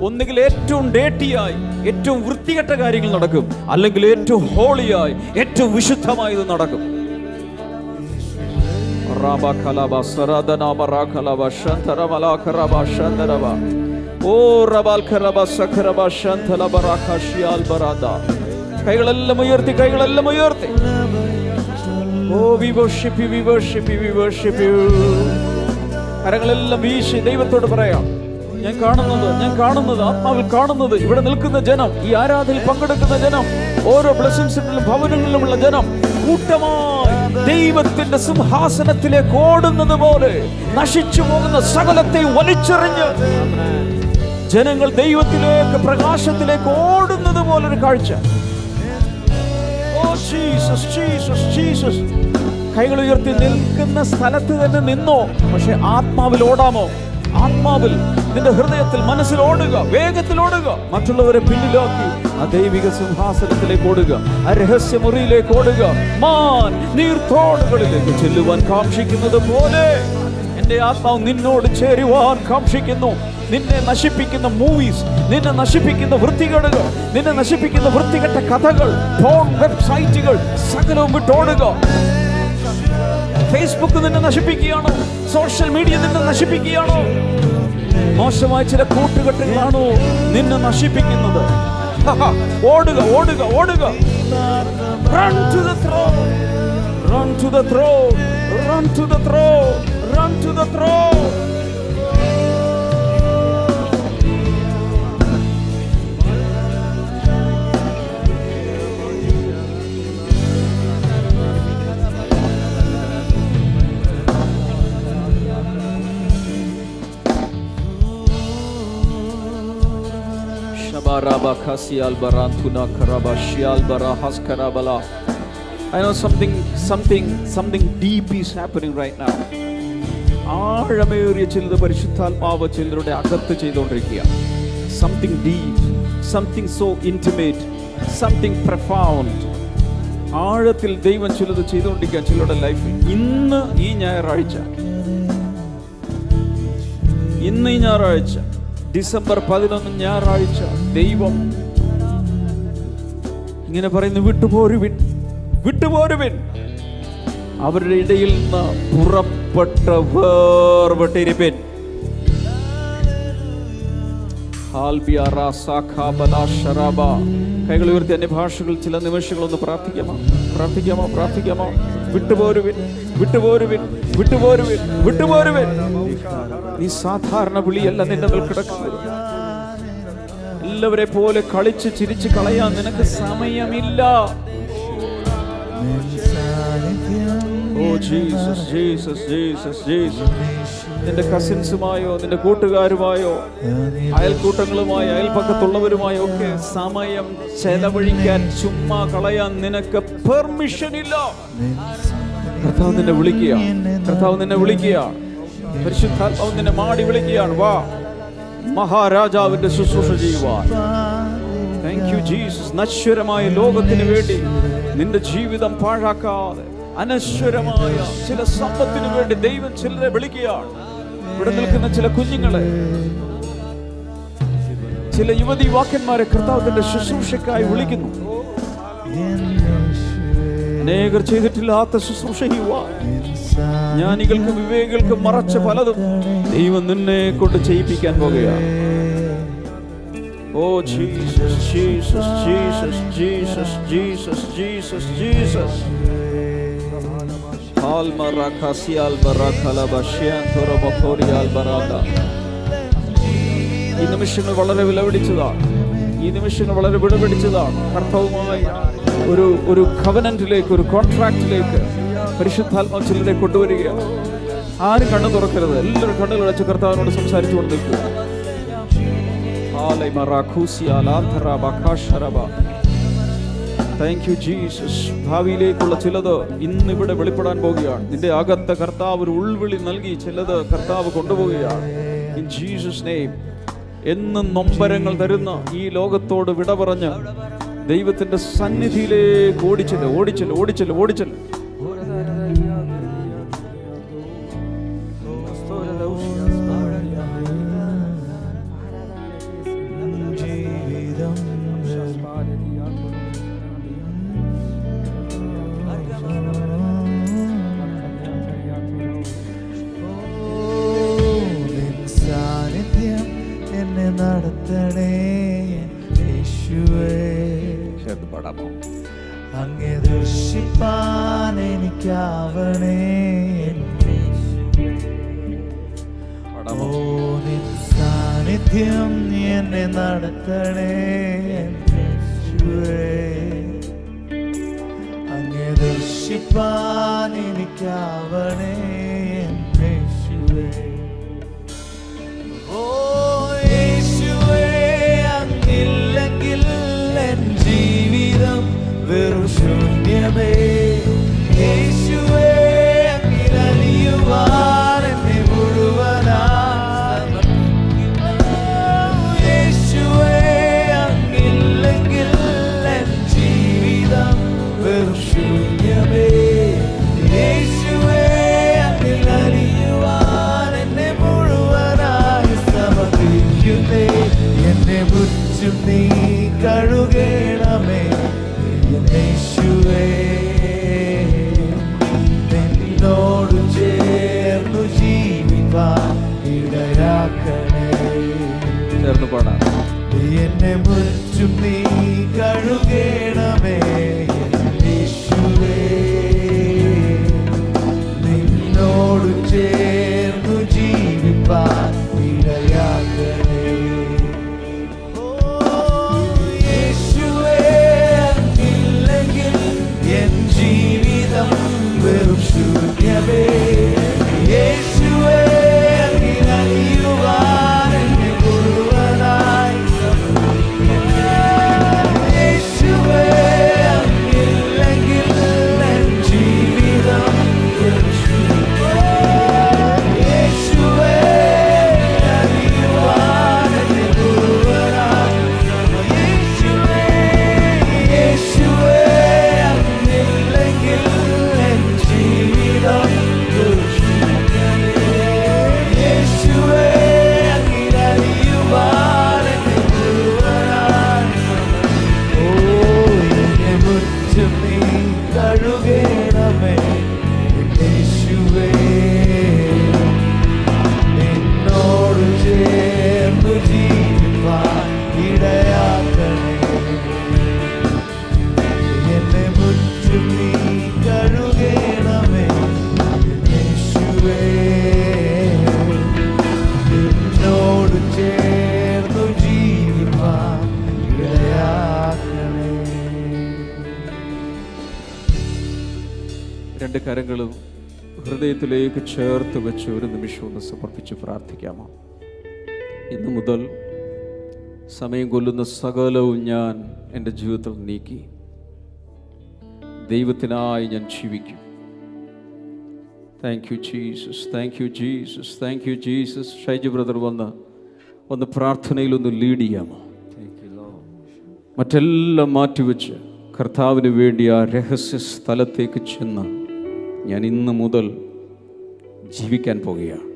ഒന്നുകിൽ ഏറ്റവും ഡേട്ടിയായി ഏറ്റവും വൃത്തികെട്ട കാര്യങ്ങൾ നടക്കും, അല്ലെങ്കിൽ ഏറ്റവും ഹോളിയായി ഏറ്റവും വിശുദ്ധമായി ഇത് നടക്കും. കൈകളെല്ലാം ഉയർത്തി, കൈകളെല്ലാം ഉയർത്തി. കരങ്ങളെല്ലാം വീശി ദൈവത്തോട് പറയാം, ഞാൻ കാണുന്നത് ആത്മാവിൽ കാണുന്നത്, ഇവിടെ നിൽക്കുന്ന ജനം, ഈ ആരാധനയിൽ പങ്കെടുക്കുന്ന ജനം, ഓരോ ബ്ലെസ്സിംഗ്സിലും ഭവനങ്ങളിലുമുള്ള ജനം കൂട്ടമായി ദൈവത്തിന്റെ സിംഹാസനത്തിലേക്ക് ഓടുന്നത് പോലെ നശിച്ചു പോകുന്ന സകലത്തെ വലിച്ചെറിഞ്ഞ് ജനങ്ങൾ ദൈവത്തിലേക്ക്, പ്രകാശത്തിലേക്ക് ഓടുന്നത് പോലൊരു കാഴ്ച. ഓ ജീസസ്, ജീസസ്, ജീസസ്. കൈകൾ ഉയർത്തി നിൽക്കുന്ന സ്ഥലത്ത് തന്നെ നിന്നോ, പക്ഷെ ആത്മാവിൽ ഓടാമോ? ആത്മാവിൽ നിന്റെ ഹൃദയത്തിൽ, മനസ്സിൽ ഓടുക, വേഗത്തിൽ ഓടുക. മറ്റുള്ളവരെ പിന്നിലാക്കി ആ ദൈവിക സിംഹാസനത്തിലേക്ക് ഓടുക, ആ രഹസ്യമുറിയിലേക്ക് ഓടുക. മാൻ നീർത്തോടുകളിലേക്ക് ചെല്ലുവാൻ കാക്ഷിക്കുന്നത് പോലെ എന്റെ ആത്മാവ് നിന്നോട് ചേരുവാൻ കാക്ഷിക്കുന്നു. നിന്നെ നശിപ്പിക്കുന്ന മൂവീസ്, നിന്നെ നശിപ്പിക്കുന്ന വൃത്തികേടുകൾ, നിന്നെ നശിപ്പിക്കുന്ന വൃത്തികെട്ട കഥകൾ, ഫോൺ വെബ്സൈറ്റുകൾ സകലവും വിട്ടോടുക. ഫേസ്ബുക്ക് നിന്നെ നശിപ്പിക്കുകയാണോ? സോഷ്യൽ മീഡിയ നിന്നെ നശിപ്പിക്കുകയാണോ? മോശമായ ചില കൂട്ടുകെട്ടുകളാണോ നിന്നെ നശിപ്പിക്കുന്നത്? ഓടുക, ഓടുക, ഓടുക. Run to the throne, run to the throne, run to the throne, run to the throne. I know something deep is happening right now. ആഴമേറിയ ചിലത് പരിശുദ്ധാത്മാവ് ചിലരുടെ അകത്ത് ചെയ്തുകൊണ്ടിരിക്കുക. Something deep, something so intimate, something profound. ആഴത്തിൽ ദൈവം ചിലത് ചെയ്തുകൊണ്ടിരിക്കുക ചിലരുടെ ലൈഫിൽ. ഇന്ന് ഈ ഞായറാഴ്ച ഡിസംബർ 11 ഞായറാഴ്ച ദൈവം ഇങ്ങനെ പറയുന്നു, വിട്ടുപോരുവിൻ, വിട്ടുപോരുവിൻ. അവരുടെ ഇടയിൽ നിന്ന് പുറപ്പെട്ട വേർപെട്ടിരിപ്പിൻ. കൈകൾ ഉയർത്തി അന്യ ഭാഷകൾ ചില നിമിഷങ്ങളൊന്ന് പ്രാർത്ഥിക്കാമോ? പ്രാർത്ഥിക്കാമോ? പ്രാർത്ഥിക്കാമോ? വിട്ടുപോരുവിൻ, വിട്ടുപോരുവിൻ, വിട്ടുപോരുവിൻ, വിട്ടുപോരുവിൻ. നീ സാധാരണ വിളിയല്ല നിന്റെ മേൽ കിടക്കുന്നത്. എല്ലാവരെ പോലെ കളിച്ച് ചിരിച്ച് കളയാൻ നിനക്ക് സമയമില്ല. ഓ ജീസസ്, ജീസസ്, ജീസസ്, ജീസസ്. നിന്റെ കസിൻസുമായോ നിന്റെ കൂട്ടുകാരുമായോ അയൽക്കൂട്ടങ്ങളുമായോ അയൽപക്കത്തുള്ളവരുമായോ ഒക്കെ സമയം ചെലവഴിക്കാൻ, ചുമ്മാ കളയാൻ നിനക്ക് പെർമിഷൻ ഇല്ല. കർത്താവ് നിന്നെ വിളിക്കുകയാണ്, കർത്താവ് നിന്നെ വിളിക്കുകയാണ്, പരിശുദ്ധാത്മാവ് നിന്നെ മാടി വിളിക്കുകയാണ്. വാ, മഹാരാജാവിന്റെ ശുശ്രൂഷ ചെയ്യുവാൻ. Thank you Jesus. നശ്വരമായ ലോകത്തിന് വേണ്ടി നിന്റെ ജീവിതം പാഴാക്കാതെ അനശ്വരമായ ചില സമ്പത്തിന് വേണ്ടി ദൈവം ചിലരെ വിളിക്കുകയാണ്. ഇവിടെ നിൽക്കുന്ന ചില കുഞ്ഞുങ്ങളെ, ചില യുവതി യുവാക്കന്മാരെ കർത്താവിന്റെ ശുശ്രൂഷയ്ക്കായി വിളിക്കുന്നു. അനേകർ ചെയ്തിട്ടില്ലാത്ത ശുശ്രൂഷ ചെയ്യുവാൻ, ജ്ഞാനികൾക്കും വിവേകികൾക്കും മറച്ച പലതും ദൈവം നിന്നെ കൊണ്ട് ചെയ്യിപ്പിക്കാൻ പോകുകയാണ്. Oh Jesus, Jesus, Jesus, Jesus, Jesus, Jesus, Jesus. ഈ നിമിഷങ്ങൾ വളരെ വിലപിടിച്ചതാണ്. ഈ നിമിഷങ്ങൾ വളരെ വിലപിടിച്ചതാണ്. കർത്താവുമായി ഒരു കവനന്റിലേക്ക്, ഒരു കോൺട്രാക്റ്റിലേക്ക് പരിശുദ്ധാത്മാവ് ചിലരെ കൊണ്ടുവരികയാണ്. ആരും കണ്ണു തുറക്കരുത്. എല്ലാവരും കണ്ണുകൾ അടച്ച് കർത്താവിനോട് സംസാരിച്ചുകൊണ്ട് നിൽക്കുക. Thank you Jesus. ഭാവിയിലേക്കുള്ള ചിലത് ഇന്നിവിടെ വെളിപ്പെടാൻ പോവുകയാണ്. നിന്റെ അകത്ത് കർത്താവ് ഒരു ഉൾവിളി നൽകി ചിലത് കർത്താവ് കൊണ്ടുപോവുകയാണ്. In Jesus name. എന്നും നൊമ്പരങ്ങൾ തരുന്ന ഈ ലോകത്തോട് വിട പറഞ്ഞ് ദൈവത്തിന്റെ സന്നിധിയിലേക്ക് ഓടിച്ചല്, ഓടിച്ചല്, ഓടിച്ചല്, ഓടിച്ചല്. അങ്ങേ ദർശിപ്പാൻ എനിക്കാവണേ. ഓ നിൻ സാന്നിധ്യം നീ എന്നെ നടത്തണേ യേശുവേ. അങ്ങേ ദർശിപ്പാൻ എനിക്കാവണേ യേശുവേ. ഓ യേശുവേ, അങ്ങില്ലെങ്കിൽ എൻ ജീവിതം വെറും ശൂന്യമേ. യേശുവേ, അങ്ങിലലിയുവാൻ എന്നെ മുഴുവനായി സമർപ്പിക്കുന്നു. യേശുവേ, അങ്ങില്ലെങ്കിൽ എൻ ജീവിതം വെറും ശൂന്യമേ. യേശുവേ, അങ്ങിലലിയുവാൻ എന്നെ മുഴുവനായി സമർപ്പിക്കുന്നേ. എന്നെ മുറ്റും നീ കഴുകണമേ യേശുവേ. നിന്നോട് ചേർന്നു ജീവിപ്പാൻ ഇടയാക്കണേ. ചേർന്ന് പാടാം. എന്നെ മുറ്റും നീ കഴുകണമേ യേശുവേ. നിന്നോട് ചേർന്നു ജീവിപ്പാൻ ഇടയാക്കണേ. ഓ യേശുവേ, അങ്ങില്ലെങ്കിൽ എൻ ജീവിതം വെറും ശൂന്യമേ. യേശുവേ, അങ്ങിലലിയുവാൻ എന്നെ മുഴുവനായി സമർപ്പിക്കുന്നു. യേശുവേ, അങ്ങില്ലെങ്കിൽ എൻ ജീവിതം വെറും ശൂന്യമേ. യേശുവേ, അങ്ങിലലിയുവാൻ എന്നെ മുഴുവനായി യേശുവേ. യേശുവേ, അങ്ങില്ലെങ്കിൽ എൻ ജീവിതം വെറും ശൂന്യമേ. യേശുവേ, അങ്ങിലലിയുവാൻ എന്നെ മുഴുവനായി. ഓ എന്നെ മുറ്റും നീ കഴുകണമേ യേശുവേ. നിന്നോട് ചേർന്നു ജീവിപ്പാൻ ഇടയാക്കണേ. എന്നെ മുറ്റും നീ കഴുകണമേ യേശുവേ. നിന്നോട് ചേർന്നു ജീവിപ്പാൻ ഇടയാക്കണേ. രണ്ട് കരങ്ങളും ഹൃദയത്തിലേക്ക് ചേർത്ത് വെച്ച് ഒരു നിമിഷം ഒന്ന് സമർപ്പിച്ച് പ്രാർത്ഥിക്കാമോ? ഇന്നു മുതൽ സമയം കൊല്ലുന്ന സകലവും ഞാൻ എൻ്റെ ജീവിതത്തിൽ നീക്കി ദൈവത്തിനായി ഞാൻ ജീവിക്കും. Thank you Jesus, thank you Jesus, thank you Jesus. Shaiju brother ഒന്ന് പ്രാർത്ഥനയിലൊന്ന് ലീഡ് ചെയ്യാമോ? മറ്റെല്ലാം മാറ്റിവെച്ച് കർത്താവിന് വേണ്ടി ആ രഹസ്യ സ്ഥലത്തേക്ക് ചെന്ന് ഞാൻ ഇന്ന് മുതൽ ജീവിക്കാൻ പോകുകയാണ്.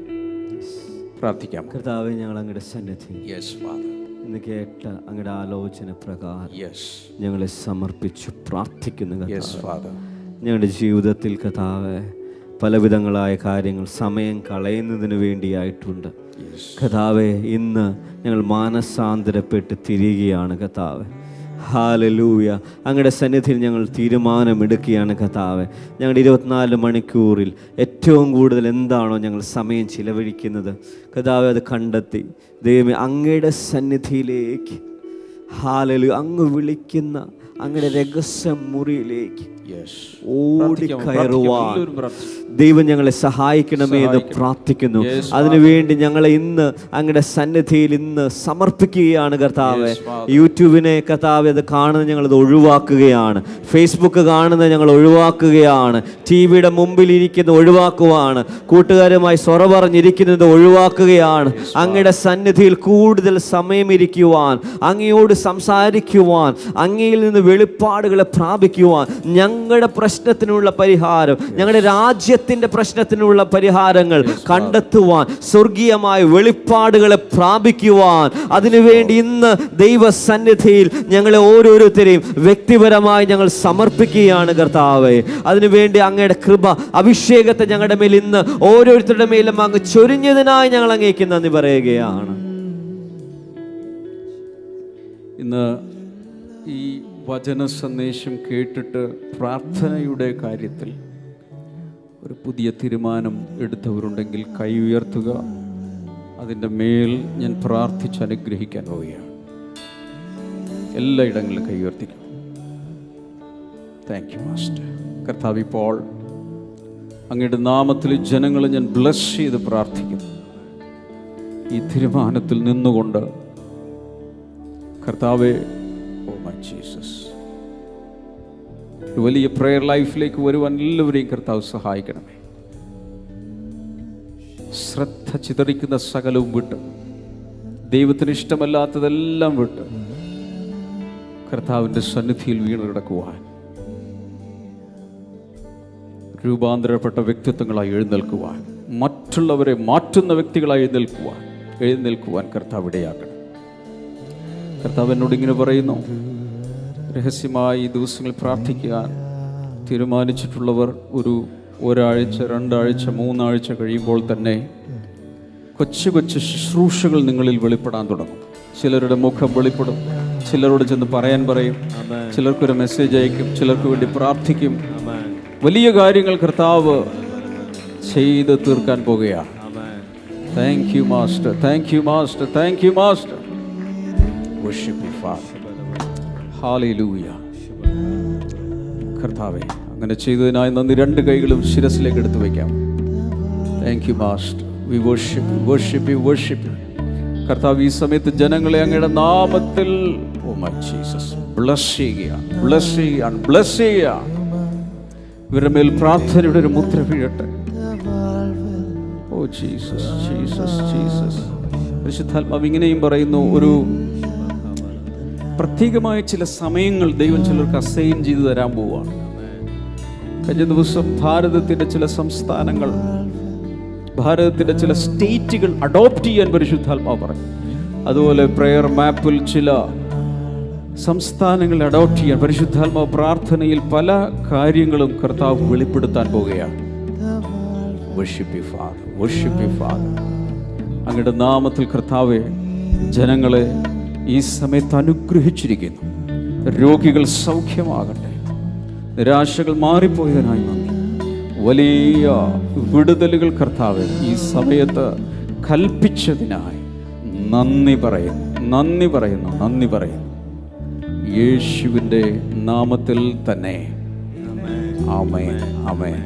പ്രാർത്ഥിക്കാം. കർത്താവേ, ഞങ്ങൾ അങ്ങയുടെ സന്നിധി യെസ് ഫാദർ, ഇന്ന് കേട്ട അങ്ങയുടെ ആലോചന പ്രകാരം യെസ് ഞങ്ങളെ സമർപ്പിച്ചു പ്രാർത്ഥിക്കുന്നു. യെസ് ഫാദർ, ഞങ്ങളുടെ ജീവിതത്തിൽ കർത്താവേ പലവിധങ്ങളായ കാര്യങ്ങൾ സമയം കളയുന്നതിന് വേണ്ടിയായിട്ടുണ്ട്. കർത്താവേ, ഇന്ന് ഞങ്ങൾ മാനസാന്തരപ്പെട്ട് തിരികെയാണ് കർത്താവേ. ഹല്ലേലൂയ. അങ്ങയുടെ സന്നിധിയിൽ ഞങ്ങൾ തീരുമാനമെടുക്കുകയാണ് കർത്താവേ. ഞങ്ങളുടെ 24 മണിക്കൂറിൽ ഏറ്റവും കൂടുതൽ എന്താണോ ഞങ്ങൾ സമയം ചിലവഴിക്കുന്നത് കർത്താവേ, അത് കണ്ടെത്തി ദൈവമേ അങ്ങയുടെ സന്നിധിയിലേക്ക്, ഹല്ലേലൂയ, അങ്ങ് വിളിക്കുന്ന അങ്ങയുടെ രഹസ്യ മുറിയിലേക്ക് ഓടിക്കയറുവാൻ ദൈവം ഞങ്ങളെ സഹായിക്കണമേ എന്ന് പ്രാർത്ഥിക്കുന്നു. അതിനുവേണ്ടി ഞങ്ങളെ ഇന്ന് അങ്ങയുടെ സന്നിധിയിൽ ഇന്ന് സമർപ്പിക്കുകയാണ് കർത്താവെ. യൂട്യൂബിനെ കർത്താവെ അത് കാണുന്നത് ഞങ്ങളത് ഒഴിവാക്കുകയാണ്. ഫേസ്ബുക്ക് കാണുന്നത് ഞങ്ങൾ ഒഴിവാക്കുകയാണ്. TV-യുടെ മുമ്പിൽ ഇരിക്കുന്ന ഒഴിവാക്കുവാണ്. കൂട്ടുകാരുമായി സ്വറ പറഞ്ഞിരിക്കുന്നത് ഒഴിവാക്കുകയാണ്. അങ്ങയുടെ സന്നിധിയിൽ കൂടുതൽ സമയം ഇരിക്കുവാൻ, അങ്ങയോട് സംസാരിക്കുവാൻ, അങ്ങയിൽ നിന്ന് വെളിപ്പാടുകളെ പ്രാപിക്കുവാൻ, ഞങ്ങളുടെ പ്രശ്നത്തിനുള്ള പരിഹാരം, ഞങ്ങളുടെ രാജ്യത്തിൻ്റെ പ്രശ്നത്തിനുള്ള പരിഹാരങ്ങൾ കണ്ടെത്തുവാൻ, സ്വർഗീയമായ വെളിപ്പാടുകളെ പ്രാപിക്കുവാൻ, അതിനുവേണ്ടി ഇന്ന് ദൈവസന്നിധിയിൽ ഞങ്ങളെ ഓരോരുത്തരെയും വ്യക്തിപരമായി ഞങ്ങൾ സമർപ്പിക്കുകയാണ് കർത്താവേ. അതിനുവേണ്ടി അങ്ങയുടെ കൃപ, അഭിഷേകത്തെ ഞങ്ങളുടെ മേൽ ഇന്ന് ഓരോരുത്തരുടെ മേലും അങ്ങ് ചൊരിഞ്ഞതിനായി ഞങ്ങൾ അങ്ങേക്ക് നന്ദി പറയുകയാണ്. ഇന്ന് ഈ വചന സന്ദേശം കേട്ടിട്ട് പ്രാർത്ഥനയുടെ കാര്യത്തിൽ ഒരു പുതിയ തീരുമാനം എടുത്തവരുണ്ടെങ്കിൽ കൈ ഉയർത്തുക. അതിൻ്റെ മേൽ ഞാൻ പ്രാർത്ഥിച്ച് അനുഗ്രഹിക്കാൻ പോവുകയാണ്. എല്ലായിടങ്ങളിലും കൈ ഉയർത്തിക്കും. Thank you master. കർത്താവ്, ഇപ്പോൾ അങ്ങയുടെ നാമത്തിൽ ജനങ്ങളെ ഞാൻ ബ്ലസ് ചെയ്ത് പ്രാർത്ഥിക്കുന്നു. ഈ തീരുമാനത്തിൽ നിന്നുകൊണ്ട് കർത്താവെ, ഓ മൈ ജീസസ്, ഒരു വലിയ പ്രെയർ ലൈഫിലേക്ക് വരുവാൻ എല്ലാവരെയും കർത്താവ് സഹായിക്കണമേ. ശ്രദ്ധ ചിതറിക്കുന്ന സകലവും വിട്ട്, ദൈവത്തിന് ഇഷ്ടമല്ലാത്തതെല്ലാം വിട്ട് കർത്താവിൻ്റെ സന്നിധിയിൽ വീണ് കിടക്കുവാൻ, രൂപാന്തരപ്പെട്ട വ്യക്തിത്വങ്ങളായി എഴുന്നേൽക്കുവാൻ, മറ്റുള്ളവരെ മാറ്റുന്ന വ്യക്തികളായി എഴുന്നേൽക്കുവാൻ കർത്താവ് ഇടയാക്കണം. കർത്താവ് എന്നോട് ഇങ്ങനെ പറയുന്നു, രഹസ്യമായി ഈ ദിവസങ്ങളിൽ പ്രാർത്ഥിക്കാൻ തീരുമാനിച്ചിട്ടുള്ളവർ ഒരാഴ്ച, 2 ആഴ്ച, 3 ആഴ്ച കഴിയുമ്പോൾ തന്നെ കൊച്ചു കൊച്ചു ശുശ്രൂഷകൾ നിങ്ങളിൽ വെളിപ്പെടാൻ തുടങ്ങും. ചിലരുടെ മുഖം വെളിപ്പെടും, ചിലരോട് ചെന്ന് പറയാൻ പറയും, ചിലർക്കൊരു മെസ്സേജ് അയക്കും, ചിലർക്ക് വേണ്ടി പ്രാർത്ഥിക്കും. വലിയ കാര്യങ്ങൾ കർത്താവ് ചെയ്ത് തീർക്കാൻ പോകുകയാണ്. Thank you master, thank you master, thank you master. Worship you father. Hallelujah. കർത്താവേ, അങ്ങനെ ചെയ്തതിനായി നന്ദി. 2 കൈകളും ശിരസിലേക്ക് എടുത്തു വയ്ക്കാം. Thank you master. We worship you, worship you, worship you. കർത്താവ്, ഈ സമയത്ത് ജനങ്ങളെ അങ്ങയുടെ നാമത്തിൽ, ഓ മൈ ജീസസ്, ബ്ലസ് ചെയ്യുകയാണ്, ബ്ലസ് ചെയ്യുകയാണ്, ബ്ലസ് ചെയ്യുകയാണ്. ഇവരുടെ മേൽ പ്രാർത്ഥനയുടെ ഒരു മുദ്ര വീഴട്ടെ. ഓ ജീസസ്, ജീസസ്, ജീസസ്. പരിശുദ്ധാത്മാവ് ഇങ്ങനെയും പറയുന്നു, ഒരു പ്രത്യേകമായ ചില സമയങ്ങൾ ദൈവം ചിലർക്ക് അസൈൻ ചെയ്തു തരാൻ പോവുകയാണ്. കഴിഞ്ഞ ദിവസം ഭാരതത്തിൻ്റെ ചില സംസ്ഥാനങ്ങൾ, ഭാരതത്തിൻ്റെ ചില സ്റ്റേറ്റുകൾ അഡോപ്റ്റ് ചെയ്യാൻ പരിശുദ്ധാത്മാവ് പറഞ്ഞു. അതുപോലെ പ്രെയർ മാപ്പിൽ ചില സംസ്ഥാനങ്ങൾ അഡോപ്റ്റ് ചെയ്യാൻ പരിശുദ്ധാത്മാവ് പ്രാർത്ഥനയിൽ പല കാര്യങ്ങളും കർത്താവ് വെളിപ്പെടുത്താൻ പോവുകയാണ്. Worship you father, worship you father. അങ്ങയുടെ നാമത്തിൽ കർത്താവെ, ജനങ്ങളെ ഈ സമയത്ത് അനുഗ്രഹിച്ചിരിക്കുന്നു. രോഗികൾ സൗഖ്യമാകട്ടെ, നിരാശകൾ മാറിപ്പോയതിനായി നന്ദി. വലിയ വിടുതലുകൾ കർത്താവെ ഈ സമയത്ത് കൽപ്പിച്ചതിനായി നന്ദി പറയുന്നു, നന്ദി പറയുന്നു, നന്ദി പറയുന്നു. യേശുവിൻ്റെ നാമത്തിൽ തന്നെ. ആമേൻ, ആമേൻ.